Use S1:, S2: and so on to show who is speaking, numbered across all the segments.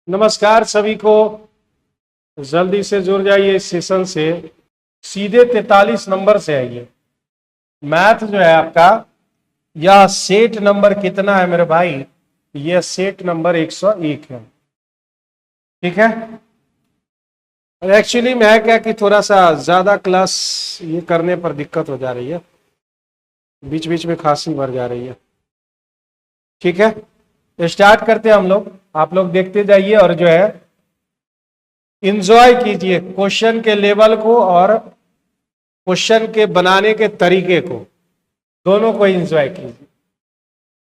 S1: नमस्कार सभी को। जल्दी से जुड़ जाइए इस सेशन से। सीधे 43 नंबर से आइए। मैथ जो है आपका, यह सेट नंबर कितना है मेरे भाई? यह सेट नंबर 101 है। ठीक है। एक्चुअली में है क्या कि थोड़ा सा ज्यादा क्लास ये करने पर दिक्कत हो जा रही है, बीच बीच में खांसी भर जा रही है। ठीक है, स्टार्ट करते हैं हम लोग। आप लोग देखते जाइए और जो है इंजॉय कीजिए क्वेश्चन के लेवल को और क्वेश्चन के बनाने के तरीके को, दोनों को एंजॉय कीजिए।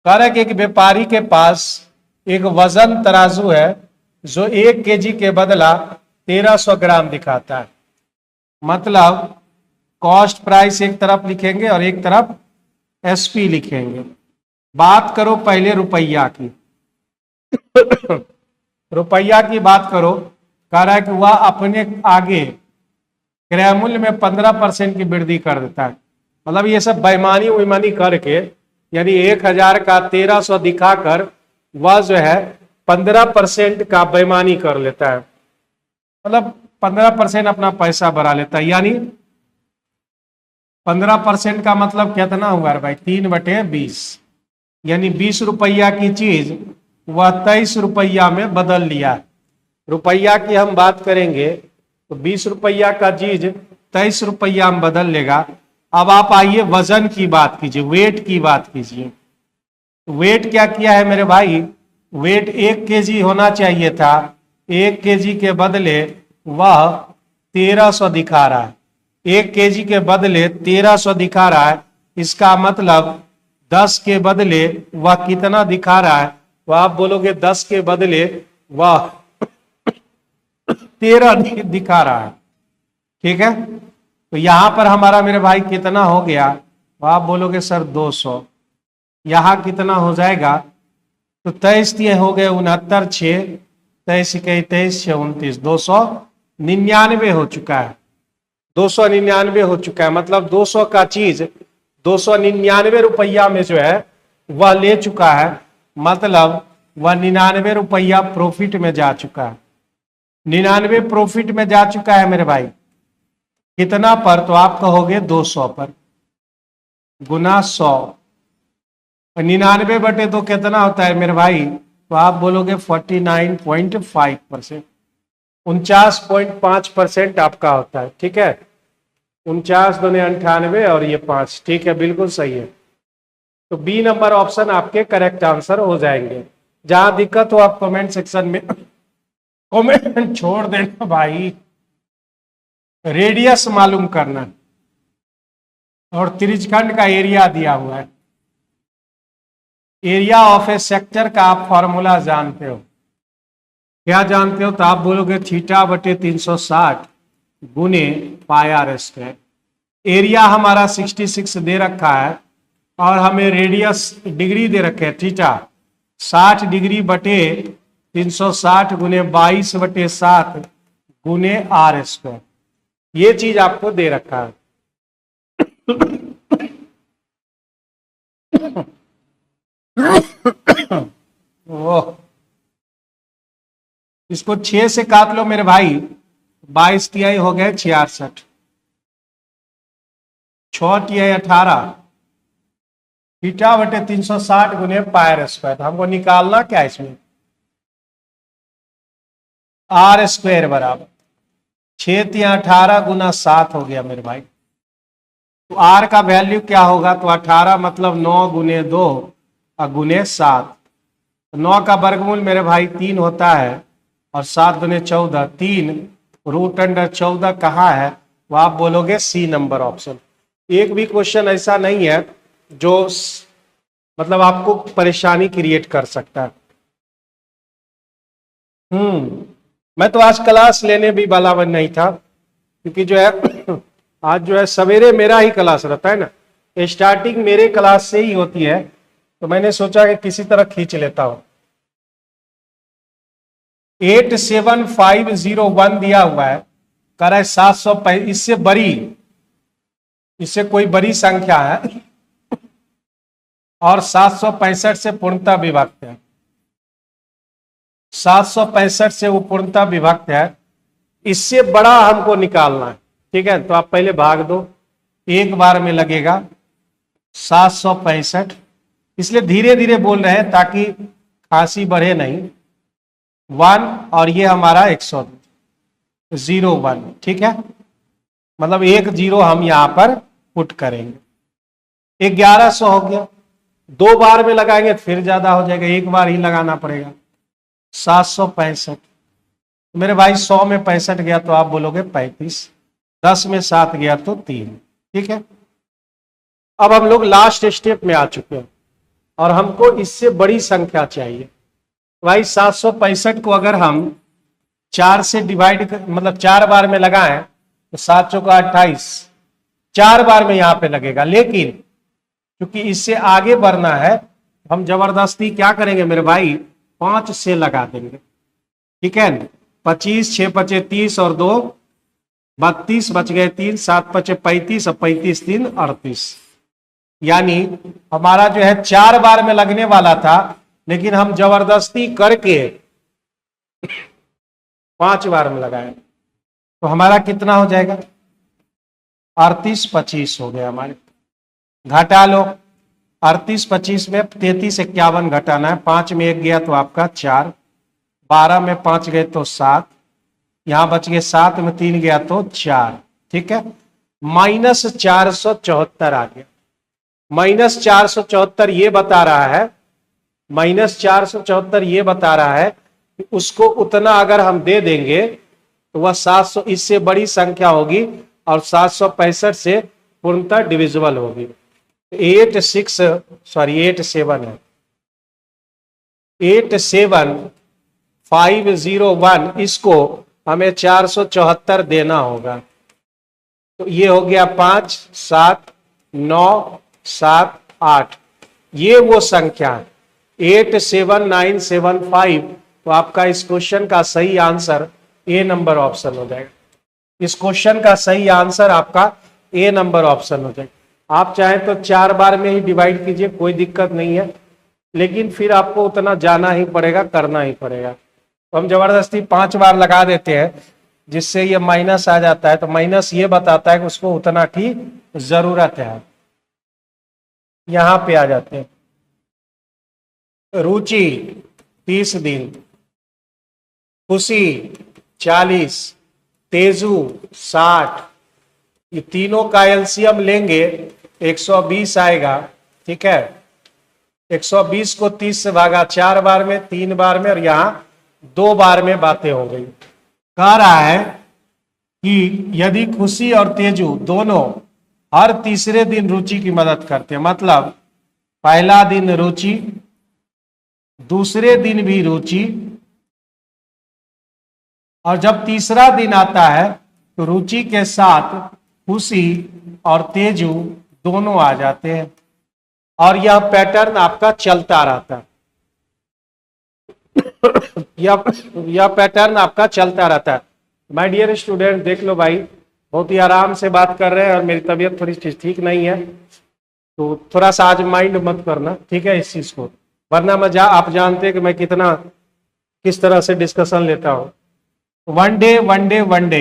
S1: कह रहा है कि एक व्यापारी के पास एक वजन तराजू है जो 1 केजी के बदला 1300 ग्राम दिखाता है। मतलब कॉस्ट प्राइस एक तरफ लिखेंगे और एक तरफ एसपी लिखेंगे। बात करो पहले रुपया की। रुपया की बात करो। कह रहा है कि वह अपने आगे क्रय मूल्य में 15% की वृद्धि कर देता है। मतलब ये सब बेईमानी उईमानी करके, यानी 1000 का 1300 दिखाकर वह जो है 15% का बेईमानी कर लेता है। मतलब 15% अपना पैसा बढ़ा लेता है। यानी 15% का मतलब कितना हुआ भाई? 3/20। यानी 20 रुपया की चीज वह 23 रुपया में बदल लिया। रुपया की हम बात करेंगे तो 20 रुपया का चीज 23 रुपया में बदल लेगा। अब आप आइए वजन की बात कीजिए, वेट की बात कीजिए। वेट क्या किया है मेरे भाई? वेट 1 केजी होना चाहिए था, 1 केजी के बदले वह 1300 दिखा रहा है। 1 केजी के बदले 1300 दिखा रहा है। इसका मतलब 10 के बदले वह कितना दिखा रहा है? वह आप बोलोगे 10 के बदले वह 13 दिखा रहा है। ठीक है, तो यहां पर हमारा मेरे भाई कितना हो गया? तो आप बोलोगे सर 200। यहां कितना हो जाएगा? तो 23 हो गए 69, 6 23 इक्कीस 23 6 29, 299 हो चुका है। 299 हो चुका है। मतलब 200 का चीज 299 रुपया में जो है वह ले चुका है। मतलब वह 99 रुपया प्रॉफिट में जा चुका है। 99 प्रॉफिट में जा चुका है मेरे भाई। कितना पर? तो आप कहोगे 200 पर गुना 100। 99/2 कितना होता है मेरे भाई? तो आप बोलोगे 49.5%, 49.5% आपका होता है। ठीक है, 49 दूने 98 और ये 5। ठीक है, बिल्कुल सही है। तो बी नंबर ऑप्शन आपके करेक्ट आंसर हो जाएंगे। जहां दिक्कत हो आप कमेंट सेक्शन में कमेंट छोड़ देना भाई। रेडियस मालूम करना और त्रिज्यखंड का एरिया दिया हुआ है। एरिया ऑफ ए सेक्टर का आप फॉर्मूला जानते हो? क्या जानते हो? तो आप बोलोगे θ/360 गुने πr²। एरिया हमारा 66 दे रखा है और हमें रेडियस डिग्री दे रखे हैं थीटा। 60 डिग्री बटे 360 गुने 22/7 गुने r²। ये चीज आपको दे रखा है। ओह, इसको 6 से काट लो मेरे भाई। 22 तिहाई हो गए 66, 6 तिहाई 18, θ/360 गुने πr²। हमको निकालना क्या इसमें? r² बराबर 6 तिहाई 18 गुना 7 हो गया मेरे भाई। तो r का वैल्यू क्या होगा? तो 18 मतलब 9 गुने 2 और गुने 7। 9 का वर्गमूल मेरे भाई 3 होता है और 7 दुने 14, 3√14 कहाँ है? वो आप बोलोगे सी नंबर ऑप्शन। एक भी क्वेश्चन ऐसा नहीं है जो मतलब आपको परेशानी क्रिएट कर सकता है। मैं तो आज क्लास लेने भी वाला नहीं था, क्योंकि जो है आज जो है सवेरे मेरा ही क्लास रहता है ना, स्टार्टिंग मेरे क्लास से ही होती है। तो मैंने सोचा कि किसी तरह खींच लेता हूं। 87501 दिया हुआ है। कह रहा है 700, इससे कोई बड़ी संख्या है और 765 से पूर्णतः विभक्त है। 765 से वो पूर्णतः विभक्त है, इससे बड़ा हमको निकालना है। ठीक है, तो आप पहले भाग दो, एक बार में लगेगा 765, इसलिए धीरे धीरे बोल रहे हैं ताकि खांसी बढ़े नहीं। 1 और ये हमारा 101, ठीक है, मतलब 1 0 हम यहां पर पुट करेंगे। 1100 हो गया, 2 बार में लगाएंगे फिर ज्यादा हो जाएगा, एक बार ही लगाना पड़ेगा। 765, मेरे भाई 100 में 65 गया तो आप बोलोगे 35, 10 में 7 गया तो 3। ठीक है, अब हम लोग लास्ट स्टेप में आ चुके हैं और हमको इससे बड़ी संख्या चाहिए। भाई 765 को अगर हम 4 से डिवाइड मतलब 4 बार में लगाएं तो 7 चौका 28, 4 बार में यहां पे लगेगा। लेकिन क्योंकि इससे आगे बढ़ना है, हम जबरदस्ती क्या करेंगे मेरे भाई, 5 से लगा देंगे। ठीक है, 25, 6 पचे 30 और 2 32, बच गए 3, 7 पचे 35 और 35 3 38। यानी हमारा जो है 4 बार में लगने वाला था, लेकिन हम जबरदस्ती करके 5 बार में लगाए, तो हमारा कितना हो जाएगा, 38 25 हो गया हमारे। घटा लो, 38 25 में 33 51 घटाना है, 5 में 1 गया तो आपका 4, 12 में 5 गए तो 7, यहां बच गए 7 में 3 गया तो 4। ठीक है, -474 आ गया। -474 ये बता रहा है, -474 ये बता रहा है कि उसको उतना अगर हम दे देंगे तो वह 700 इससे बड़ी संख्या होगी और 765 से पूर्णतः डिविजिबल होगी। 87 है, 87501, इसको हमें 474 देना होगा। तो ये हो गया 5 7 9 7 8, ये वो संख्या है 87975। तो आपका इस क्वेश्चन का सही आंसर ए नंबर ऑप्शन हो जाएगा। इस क्वेश्चन का सही आंसर आपका ए नंबर ऑप्शन हो जाएगा। आप चाहें तो 4 बार में ही डिवाइड कीजिए, कोई दिक्कत नहीं है, लेकिन फिर आपको उतना जाना ही पड़ेगा, करना ही पड़ेगा। तो हम जबरदस्ती 5 बार लगा देते हैं, जिससे ये माइनस आ जाता है, तो माइनस ये बताता है कि उसको उतना की जरूरत है। यहां पे आ जाते हैं, रुचि 30 दिन, खुशी 40, तेजू 60, ये तीनों का एलसीएम लेंगे 120 आएगा। ठीक है, 120 को 30 से भागा, 4 बार में, 3 बार में और यहां 2 बार में बातें हो गई। कह रहा है कि यदि खुशी और तेजू दोनों हर तीसरे दिन रुचि की मदद करते हैं, मतलब पहला दिन रुचि, दूसरे दिन भी रुचि, और जब तीसरा दिन आता है तो रुचि के साथ खुशी और तेजू दोनों आ जाते हैं, और यह पैटर्न आपका चलता रहता है। यह पैटर्न आपका चलता रहता है। माय डियर स्टूडेंट, देख लो भाई, बहुत ही आराम से बात कर रहे हैं और मेरी तबीयत थोड़ी ठीक नहीं है, तो थोड़ा सा आज माइंड मत करना, ठीक है, इस चीज को, वरना आप जानते हैं कि मैं किस तरह से डिस्कशन लेता हूँ। वन डे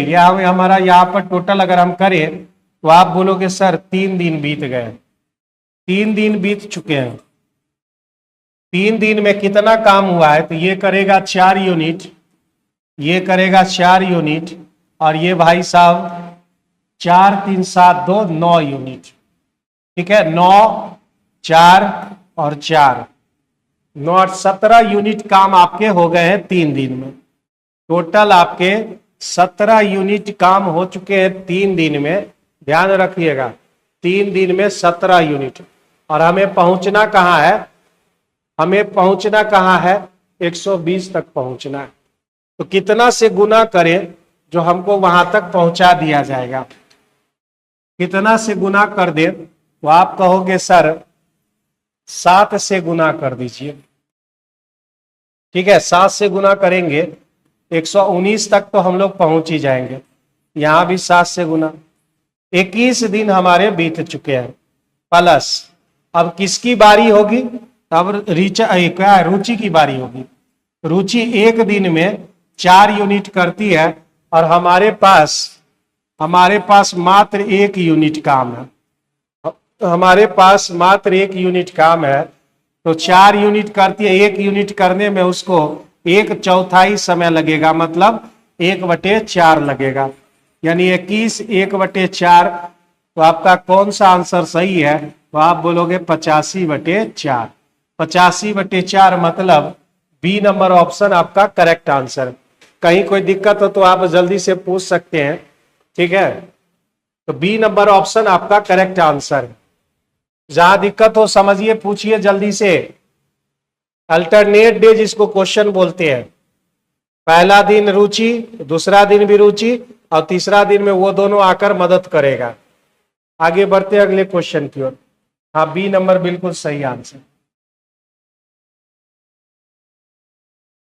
S1: यह हमारा यहाँ पर टोटल अगर हम करें तो आप बोलोगे सर 3 दिन बीत गए। 3 दिन बीत चुके हैं, 3 दिन में कितना काम हुआ है, तो ये करेगा 4 यूनिट, ये करेगा 4 यूनिट, और ये भाई साहब 4 3 7 2 9 यूनिट। ठीक है, 9 4 और 4 9 17 यूनिट काम आपके हो गए हैं 3 दिन में। टोटल आपके 17 यूनिट काम हो चुके हैं 3 दिन में। ध्यान रखिएगा, 3 दिन में 17 यूनिट, और हमें पहुंचना कहाँ है, हमें पहुंचना कहाँ है, 120 तक पहुंचना है। तो कितना से गुना करें जो हमको वहां तक पहुंचा दिया जाएगा, कितना से गुना कर दे, तो आप कहोगे सर 7 से गुना कर दीजिए। ठीक है, 7 से गुना करेंगे 119 तक तो हम लोग पहुंच ही जाएंगे। यहां भी 7 से गुना, 21 दिन हमारे बीत चुके हैं। प्लस अब किसकी बारी होगी, अब रुचि की बारी होगी। रुचि एक दिन में 4 यूनिट करती है और हमारे पास मात्र 1 यूनिट काम है। हमारे पास मात्र 1 यूनिट काम है, तो 4 यूनिट करती है। 1 यूनिट करने में उसको 1/4 समय लगेगा, मतलब 1/4 लगेगा, यानी 21 1/4। तो आपका कौन सा आंसर सही है? तो आप बोलोगे 85/4। 85/4 मतलब बी नंबर ऑप्शन आपका करेक्ट आंसर। कहीं कोई दिक्कत हो तो आप जल्दी से पूछ सकते हैं, ठीक है। तो बी नंबर ऑप्शन आपका करेक्ट आंसर है। जहां दिक्कत हो समझिए, पूछिए जल्दी से। अल्टरनेट डे जिसको क्वेश्चन बोलते हैं, पहला दिन रुचि, दूसरा दिन भी रुचि, और तीसरा दिन में वो दोनों आकर मदद करेगा। आगे बढ़ते हैं अगले क्वेश्चन की ओर। हाँ, बी नंबर बिल्कुल सही आंसर।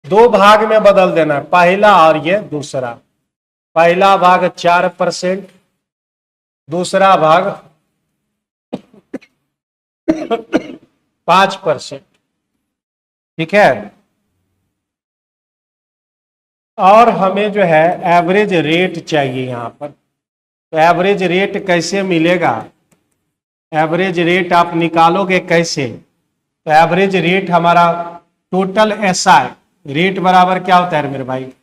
S1: 2 भाग में बदल देना, पहला और ये दूसरा। पहला भाग 4%, दूसरा भाग 5%, ठीक है। और हमें जो है एवरेज रेट चाहिए यहां पर। तो एवरेज रेट कैसे मिलेगा? एवरेज रेट आप निकालोगे कैसे? तो एवरेज रेट हमारा टोटल एसआई रेट बराबर क्या होता है मेरे भाई?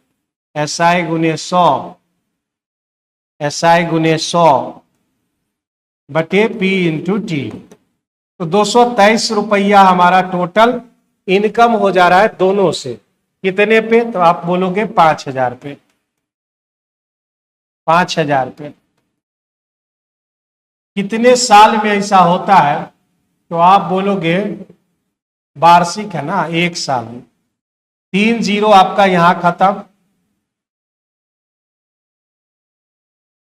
S1: एसआई गुने 100, एसआई गुने 100 बटे पी इंटू टी। तो 223 रुपया हमारा टोटल इनकम हो जा रहा है दोनों से। कितने पे? तो आप बोलोगे 5000 पे। 5000 पे कितने साल में ऐसा होता है? तो आप बोलोगे वार्षिक है ना, 1 साल में। 3 जीरो आपका यहां खत्म।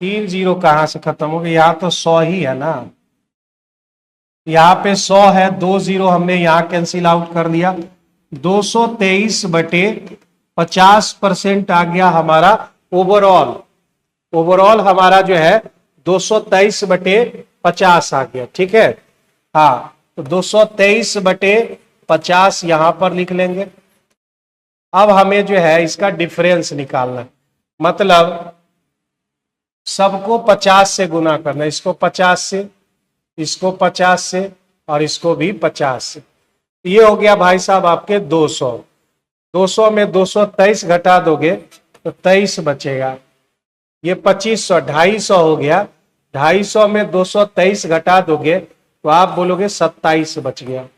S1: 3 जीरो कहां से खत्म हो गया? यहां तो 100 ही है ना, यहां पे 100 है, 2 जीरो हमने यहां कैंसिल आउट कर दिया। 223 बटे 50% आ गया हमारा ओवरऑल। ओवरऑल हमारा जो है 223 बटे 50 आ गया, ठीक है। हाँ, तो 223 बटे 50 यहां पर लिख लेंगे। अब हमें जो है इसका डिफरेंस निकालना है, मतलब सबको 50 से गुना करना। इसको 50 से, इसको 50 से, और इसको भी 50 से। ये हो गया भाई साहब आपके 200। 200 में 223 घटा दोगे तो 23 बचेगा। ये 2500, 250 हो गया। 250 में 223 घटा दोगे तो आप बोलोगे 27 बच गया।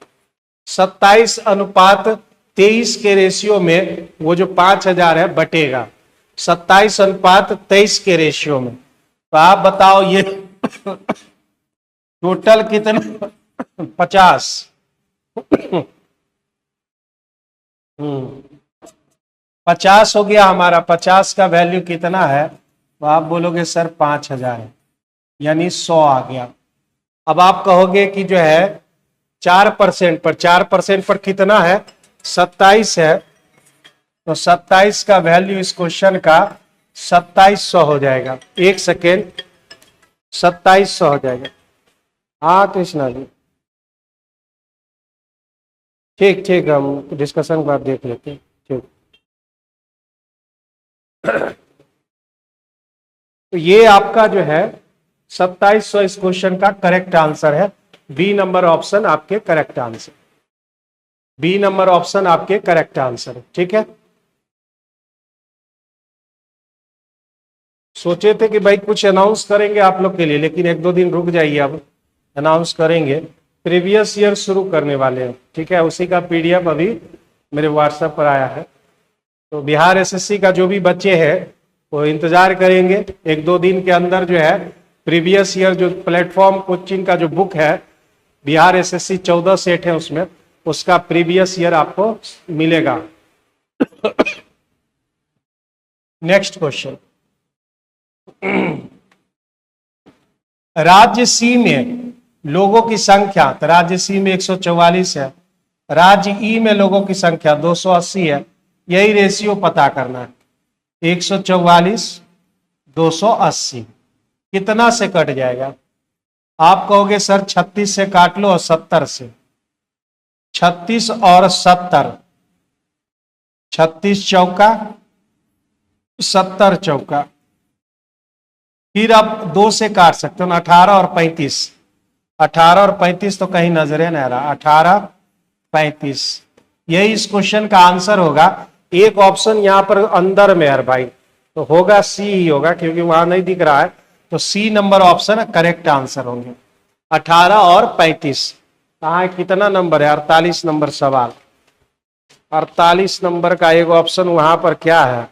S1: 27:23 के रेशियो में वो जो 5000 है बटेगा 27:23 के रेशियो में। तो आप बताओ ये टोटल कितना? 50। 50 हो गया हमारा। 50 का वैल्यू कितना है? तो आप बोलोगे सर 5000 है, यानी 100 आ गया। अब आप कहोगे कि जो है 4% पर, 4% पर कितना है? 27 है। तो 27 का वैल्यू इस क्वेश्चन का 2700 हो जाएगा। 1 सेकेंड, 2700 हो जाएगा। हाँ कृष्णा जी, ठीक ठीक, हम डिस्कशन के बाद देख लेते हैं, ठीक। तो ये आपका जो है 2700 इस क्वेश्चन का करेक्ट आंसर है। बी नंबर ऑप्शन आपके correct answer. B number option आपके करेक्ट आंसर है, ठीक है। सोचे थे कि भाई कुछ अनाउंस करेंगे आप लोग के लिए, लेकिन 1-2 दिन रुक जाइए, अब अनाउंस करेंगे। प्रीवियस ईयर शुरू करने वाले हैं, ठीक है। उसी का पीडीएफ अभी मेरे व्हाट्सएप पर आया है। तो बिहार एसएससी का जो भी बच्चे हैं वो इंतजार करेंगे, 1-2 दिन के अंदर जो है प्रीवियस ईयर जो प्लेटफॉर्म कोचिंग का जो बुक है, बिहार एसएससी 14 सेट है उसमें, उसका प्रीवियस ईयर आपको मिलेगा। Next question. राज्य सी में लोगों की संख्या, तो राज्य सी में 144 है, राज्य ई में लोगों की संख्या 280 है। यही रेशियो पता करना है। 144 280 कितना से कट जाएगा? आप कहोगे सर 36 से काट लो और 70 से। 36 और 70 36 चौका 70 चौका। फिर आप 2 से काट सकते हो ना, 18 और 35। 18 और 35 तो कहीं नजरे नहीं आ रहा, 18 35, यही इस क्वेश्चन का आंसर होगा। एक ऑप्शन यहाँ पर अंदर में है भाई, तो होगा सी ही होगा, क्योंकि वहां नहीं दिख रहा है, तो C number option correct answer होंगे। 18 और 35 कहाँ है, कितना नंबर है, 48 नंबर सवाल। 48 नंबर का एक ऑप्शन वहां पर क्या है,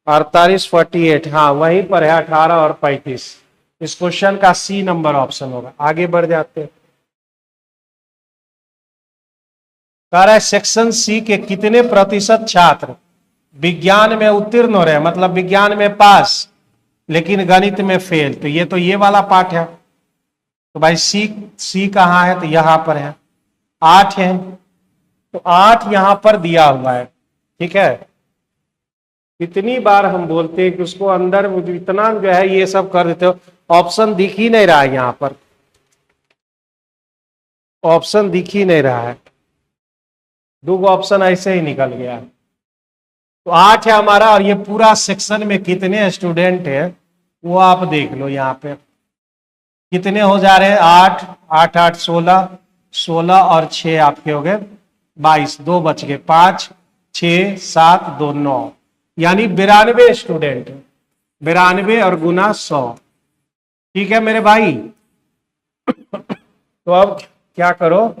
S1: 48 48, हाँ वहीं पर है 18 और 35। इस क्वेश्चन का सी नंबर ऑप्शन होगा। आगे बढ़ जाते हैं। कह रहा है सेक्शन सी के कितने प्रतिशत छात्र विज्ञान में उत्तीर्ण हो रहे हैं, मतलब विज्ञान में पास लेकिन गणित में फेल। तो ये वाला पार्ट है। तो भाई सी कहाँ है, तो यहां पर है, 8 है। तो 8 यहां पर दिया हुआ है, ठीक है। कितनी बार हम बोलते हैं कि उसको अंदर इतना जो है ये सब कर देते हो, ऑप्शन दिख ही नहीं रहा है, यहां पर ऑप्शन दिख ही नहीं रहा है, 2 ऑप्शन ऐसे ही निकल गया। तो 8 है हमारा, और ये पूरा सेक्शन में कितने स्टूडेंट है वो आप देख लो। यहाँ पे कितने हो जा रहे हैं, 8 8 8 16, 16 और 6 आपके हो गए 22, 2 बच गए, 5 6 7 2 9, यानी 92 स्टूडेंट है। 92 और गुना 100, ठीक है मेरे भाई। तो अब क्या करो,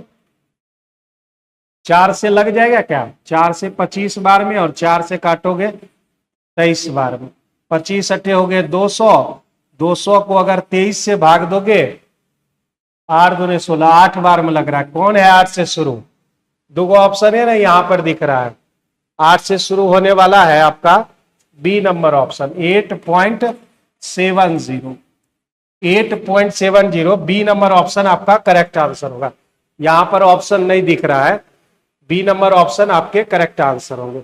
S1: 4 से लग जाएगा क्या, 4 से 25 बार में, और 4 से काटोगे 23 बार में, 25 अट्ठे हो गए 200। 200 को अगर 23 से भाग दोगे, 8 दूने 16, 8 बार में लग रहा है। कौन है 8 से शुरू, 2 ऑप्शन है ना यहां पर दिख रहा है। 8 से शुरू होने वाला है आपका B number option, 8.70। 8.70 B number option आपका करेक्ट आंसर होगा। यहां पर ऑप्शन नहीं दिख रहा है, बी नंबर ऑप्शन आपके करेक्ट आंसर होंगे।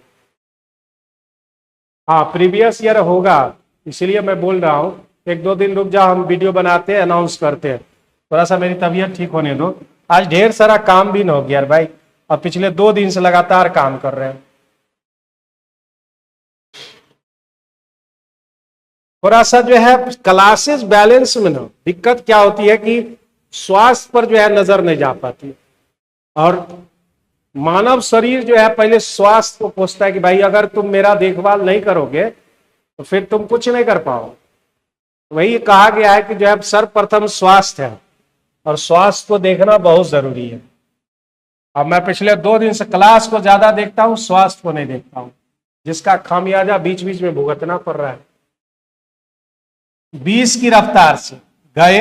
S1: हाँ प्रीवियस ईयर होगा, इसलिए मैं बोल रहा हूं 1-2 दिन रुक जाओ, हम वीडियो बनाते हैं, अनाउंस करते हैं। थोड़ा सा मेरी तबीयत ठीक होने दो, आज ढेर सारा काम भी न हो गया भाई, और पिछले 2 दिन से लगातार काम कर रहे हैं। थोड़ा सा जो है क्लासेस बैलेंस में ना दिक्कत क्या होती है कि स्वास्थ्य पर जो है नजर नहीं जा पाती, और मानव शरीर जो है पहले स्वास्थ्य को पूछता है कि भाई अगर तुम मेरा देखभाल नहीं करोगे तो फिर तुम कुछ नहीं कर पाओगे। वही कहा गया है कि जो है सर्वप्रथम स्वास्थ्य है, और स्वास्थ्य को देखना बहुत जरूरी है। अब मैं पिछले 2 दिन से क्लास को ज्यादा देखता हूं, स्वास्थ्य को नहीं देखता हूं, जिसका खामियाजा बीच बीच में भुगतना पड़ रहा है। 20 की रफ्तार से गए,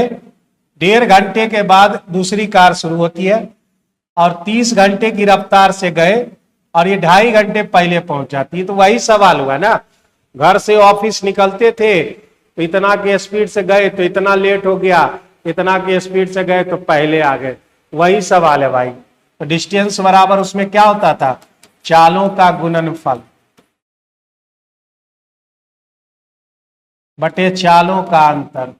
S1: 1.5 घंटे के बाद दूसरी कार शुरू होती है, और 30 घंटे की रफ्तार से गए और ये 2.5 घंटे पहले पहुंच जाती है। तो वही सवाल हुआ ना, घर से ऑफिस निकलते थे तो इतना के स्पीड से गए तो इतना लेट हो गया, इतना के स्पीड से गए तो पहले आ गए। वही सवाल है भाई। तो डिस्टेंस बराबर उसमें क्या होता था, चालों का गुणनफल बटे चालों का अंतर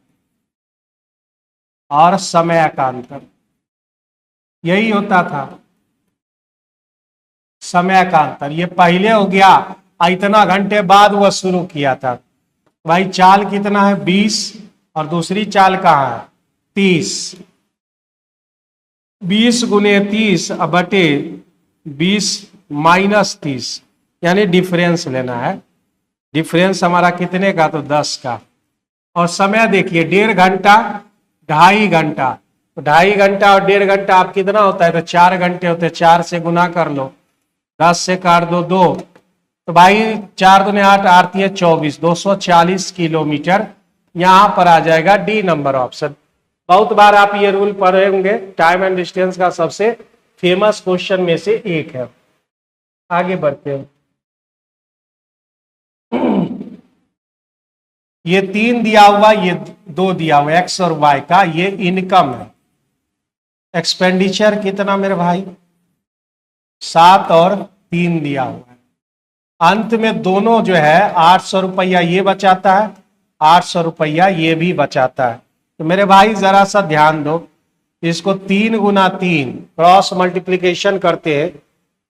S1: और समय का अंतर, यही होता था समय का अंतर। ये पहले हो गया, इतना घंटे बाद वह शुरू किया था। भाई चाल कितना है 20, और दूसरी चाल कहाँ है 30। 20 गुने 30 बटे 20 माइनस 30, यानी डिफरेंस लेना है। डिफरेंस हमारा कितने का, तो 10 का। और समय देखिए 1.5 घंटा 2.5 घंटा, तो 2.5 घंटा और 1.5 घंटा आप कितना होता है, तो 4 घंटे होते हैं। 4 से गुना कर लो, 10 से काट दो 2, तो भाई 4 दूने 8, आती है 24, 240 किलोमीटर। यहां पर आ जाएगा डी नंबर ऑप्शन। बहुत बार आप ये रूल पढ़े होंगे, टाइम एंड डिस्टेंस का सबसे फेमस क्वेश्चन में से एक है। आगे बढ़ते हैं। ये 3 दिया हुआ, ये 2 दिया हुआ, एक्स और वाई का, ये इनकम है। एक्सपेंडिचर कितना मेरे भाई, 7 और 3 दिया हुआ है। अंत में दोनों जो है 800 रुपया ये बचाता है, 800 रुपया ये भी बचाता है। तो मेरे भाई जरा सा ध्यान दो, इसको 3 गुना 3 क्रॉस मल्टीप्लीकेशन करते हैं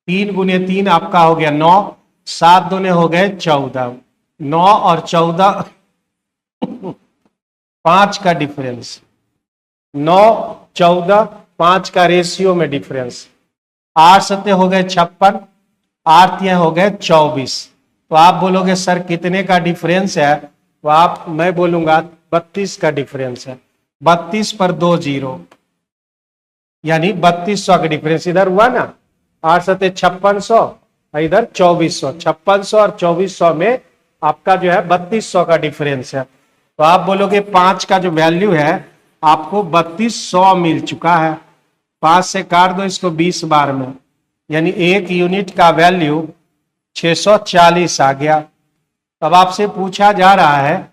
S1: 3 गुने 3 आपका हो गया 9, 7 दूने हो गए 14, 9 और 14 5 का डिफरेंस, 9 14 5 का रेशियो में डिफरेंस, 8 सत्ते हो गए 56, 8 तिया हो गए 24। तो आप बोलोगे सर कितने का डिफरेंस है, तो आप मैं बोलूंगा 32 का डिफरेंस है। 32 पर 2 जीरो, यानी 3200 का डिफरेंस इधर हुआ ना, 8 सत्ते 5600, इधर 2400, 5600 और 2400 में आपका जो है 3200 का डिफरेंस है। तो आप बोलोगे 5 का जो वैल्यू है आपको 3200 मिल चुका है। 5 से काट दो इसको 20 बार में, यानी 1 यूनिट का वैल्यू 640 आ गया। तब आपसे पूछा जा रहा है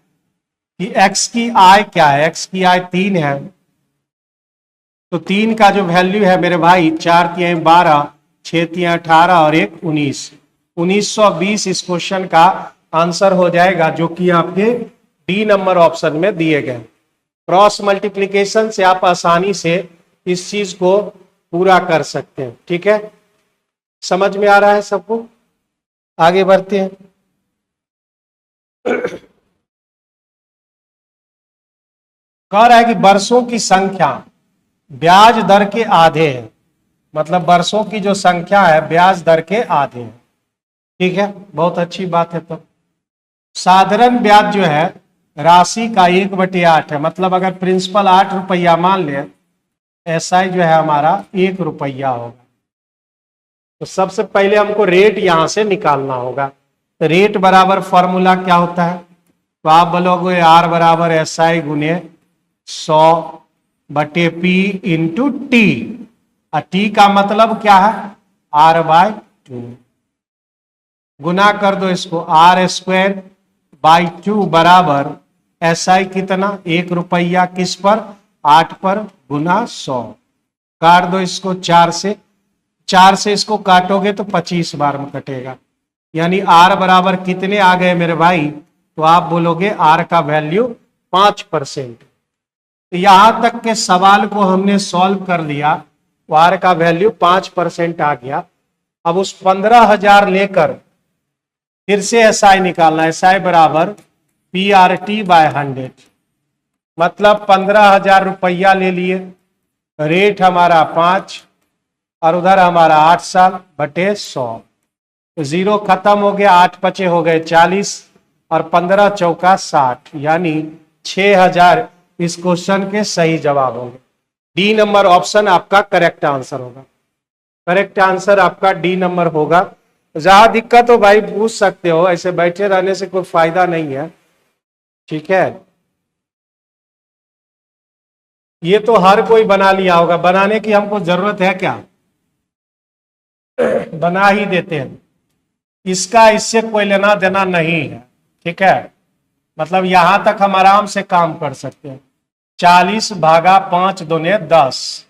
S1: कि x की आय क्या है, x की आय 3 है, तो 3 का जो वैल्यू है मेरे भाई 4 तिया 12, 6 तिया 18 और 1 19, 1920 इस क्वेश्चन का आंसर हो जाएगा, जो कि आपके डी नंबर ऑप्शन में दिए गए। क्रॉस मल्टीप्लीकेशन से आप आसानी से इस चीज को पूरा कर सकते हैं। ठीक है, समझ में आ रहा है सबको? आगे बढ़ते हैं। कह रहा है कि वर्षों की संख्या ब्याज दर के आधे है, मतलब वर्षों की जो संख्या है ब्याज दर के आधे है। ठीक है, बहुत अच्छी बात है। तो साधारण ब्याज जो है राशि का 1/8 है, मतलब अगर प्रिंसिपल 8 रुपया मान ले, एसआई जो है हमारा 1 रुपया होगा। तो सबसे पहले हमको रेट यहां से निकालना होगा। रेट बराबर फॉर्मूला क्या होता है, तो आप बोलोगे आर बराबर एसआई गुने 100 बटे पी इंटू टी। टी का मतलब क्या है, R/2। गुना कर दो इसको, R²/2 बराबर एसआई कितना, 1 रुपया, किस पर, 8 पर, गुना 100। काट दो इसको 4 से, 4 से इसको काटोगे तो 25 बार में कटेगा, यानी आर बराबर कितने आ गए मेरे भाई, तो आप बोलोगे आर का वैल्यू 5%। तो यहां तक के सवाल को हमने सॉल्व कर लिया, तो आर का वैल्यू 5% आ गया। अब उस 15,000 लेकर फिर से एसआई निकालना, एसआई बराबर PRT/100, मतलब 15,000 रुपया ले लिए, रेट हमारा 5 और उधर हमारा 8 साल बटे 100। तो जीरो खत्म हो गया, 8 पचे हो गए 40 और 15 चौका 60, यानी 6,000 इस क्वेश्चन के सही जवाब होंगे। डी नंबर ऑप्शन आपका करेक्ट आंसर होगा। करेक्ट आंसर आपका डी नंबर होगा। जहां दिक्कत हो भाई पूछ सकते हो, ऐसे बैठे रहने से कोई फायदा नहीं है। ठीक है, ये तो हर कोई बना लिया होगा, बनाने की हमको जरूरत है क्या, बना ही देते हैं, इसका इससे कोई लेना देना नहीं है। ठीक है, मतलब यहां तक हम आराम से काम कर सकते हैं। 40 भागा 5 दूने 10,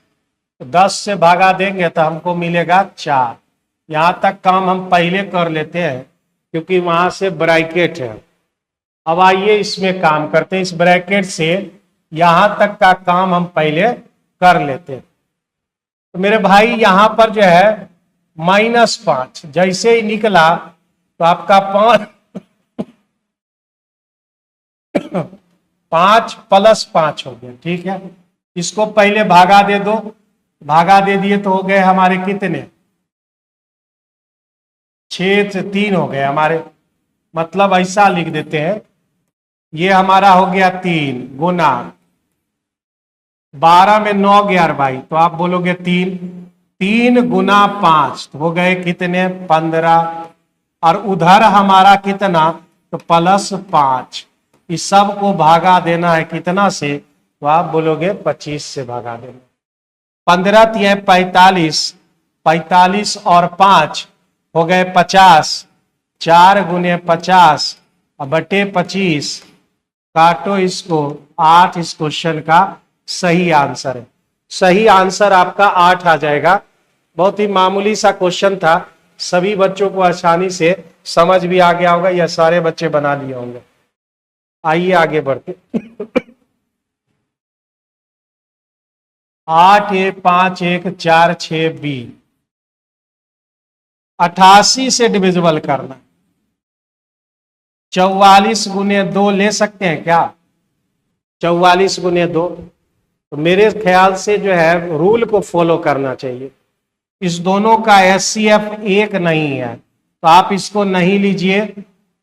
S1: 10 से भागा देंगे तो हमको मिलेगा 4। यहां तक काम हम पहले कर लेते हैं क्योंकि वहां से ब्रैकेट है। अब आइए इसमें काम करते हैं, इस ब्रैकेट से यहां तक का काम हम पहले कर लेते हैं। तो मेरे भाई यहां पर जो है -5 जैसे ही निकला तो आपका 5 + 5 हो गया। ठीक है, इसको पहले भागा दे दो, भागा दे दिए तो हो गए हमारे कितने, 6 से 3 हो गए हमारे, मतलब ऐसा लिख देते हैं, ये हमारा हो गया 3 गुना 12 में 9 गया भाई, तो आप बोलोगे 3 गुना 5 तो हो गए कितने, 15, और उधर हमारा कितना, तो +5। इस सब को भागा देना है कितना से, तो आप बोलोगे 25 से भागा देना। 15 तिया 45, 45 और 5 हो गए 50, 4 गुने 50 बटे 25, काटो इसको 8 इस क्वेश्चन का सही आंसर है। सही आंसर आपका 8 आ जाएगा। बहुत ही मामूली सा क्वेश्चन था, सभी बच्चों को आसानी से समझ भी आ गया होगा, या सारे बच्चे बना लिए होंगे। आइए आगे बढ़ते। 8 A 5 1 4 6 B, 88 से डिविजिबल करना। 44 गुने 2 ले सकते हैं क्या? 44 गुने 2, तो मेरे ख्याल से जो है रूल को फॉलो करना चाहिए। इस दोनों का HCF एक नहीं है, तो आप इसको नहीं लीजिए।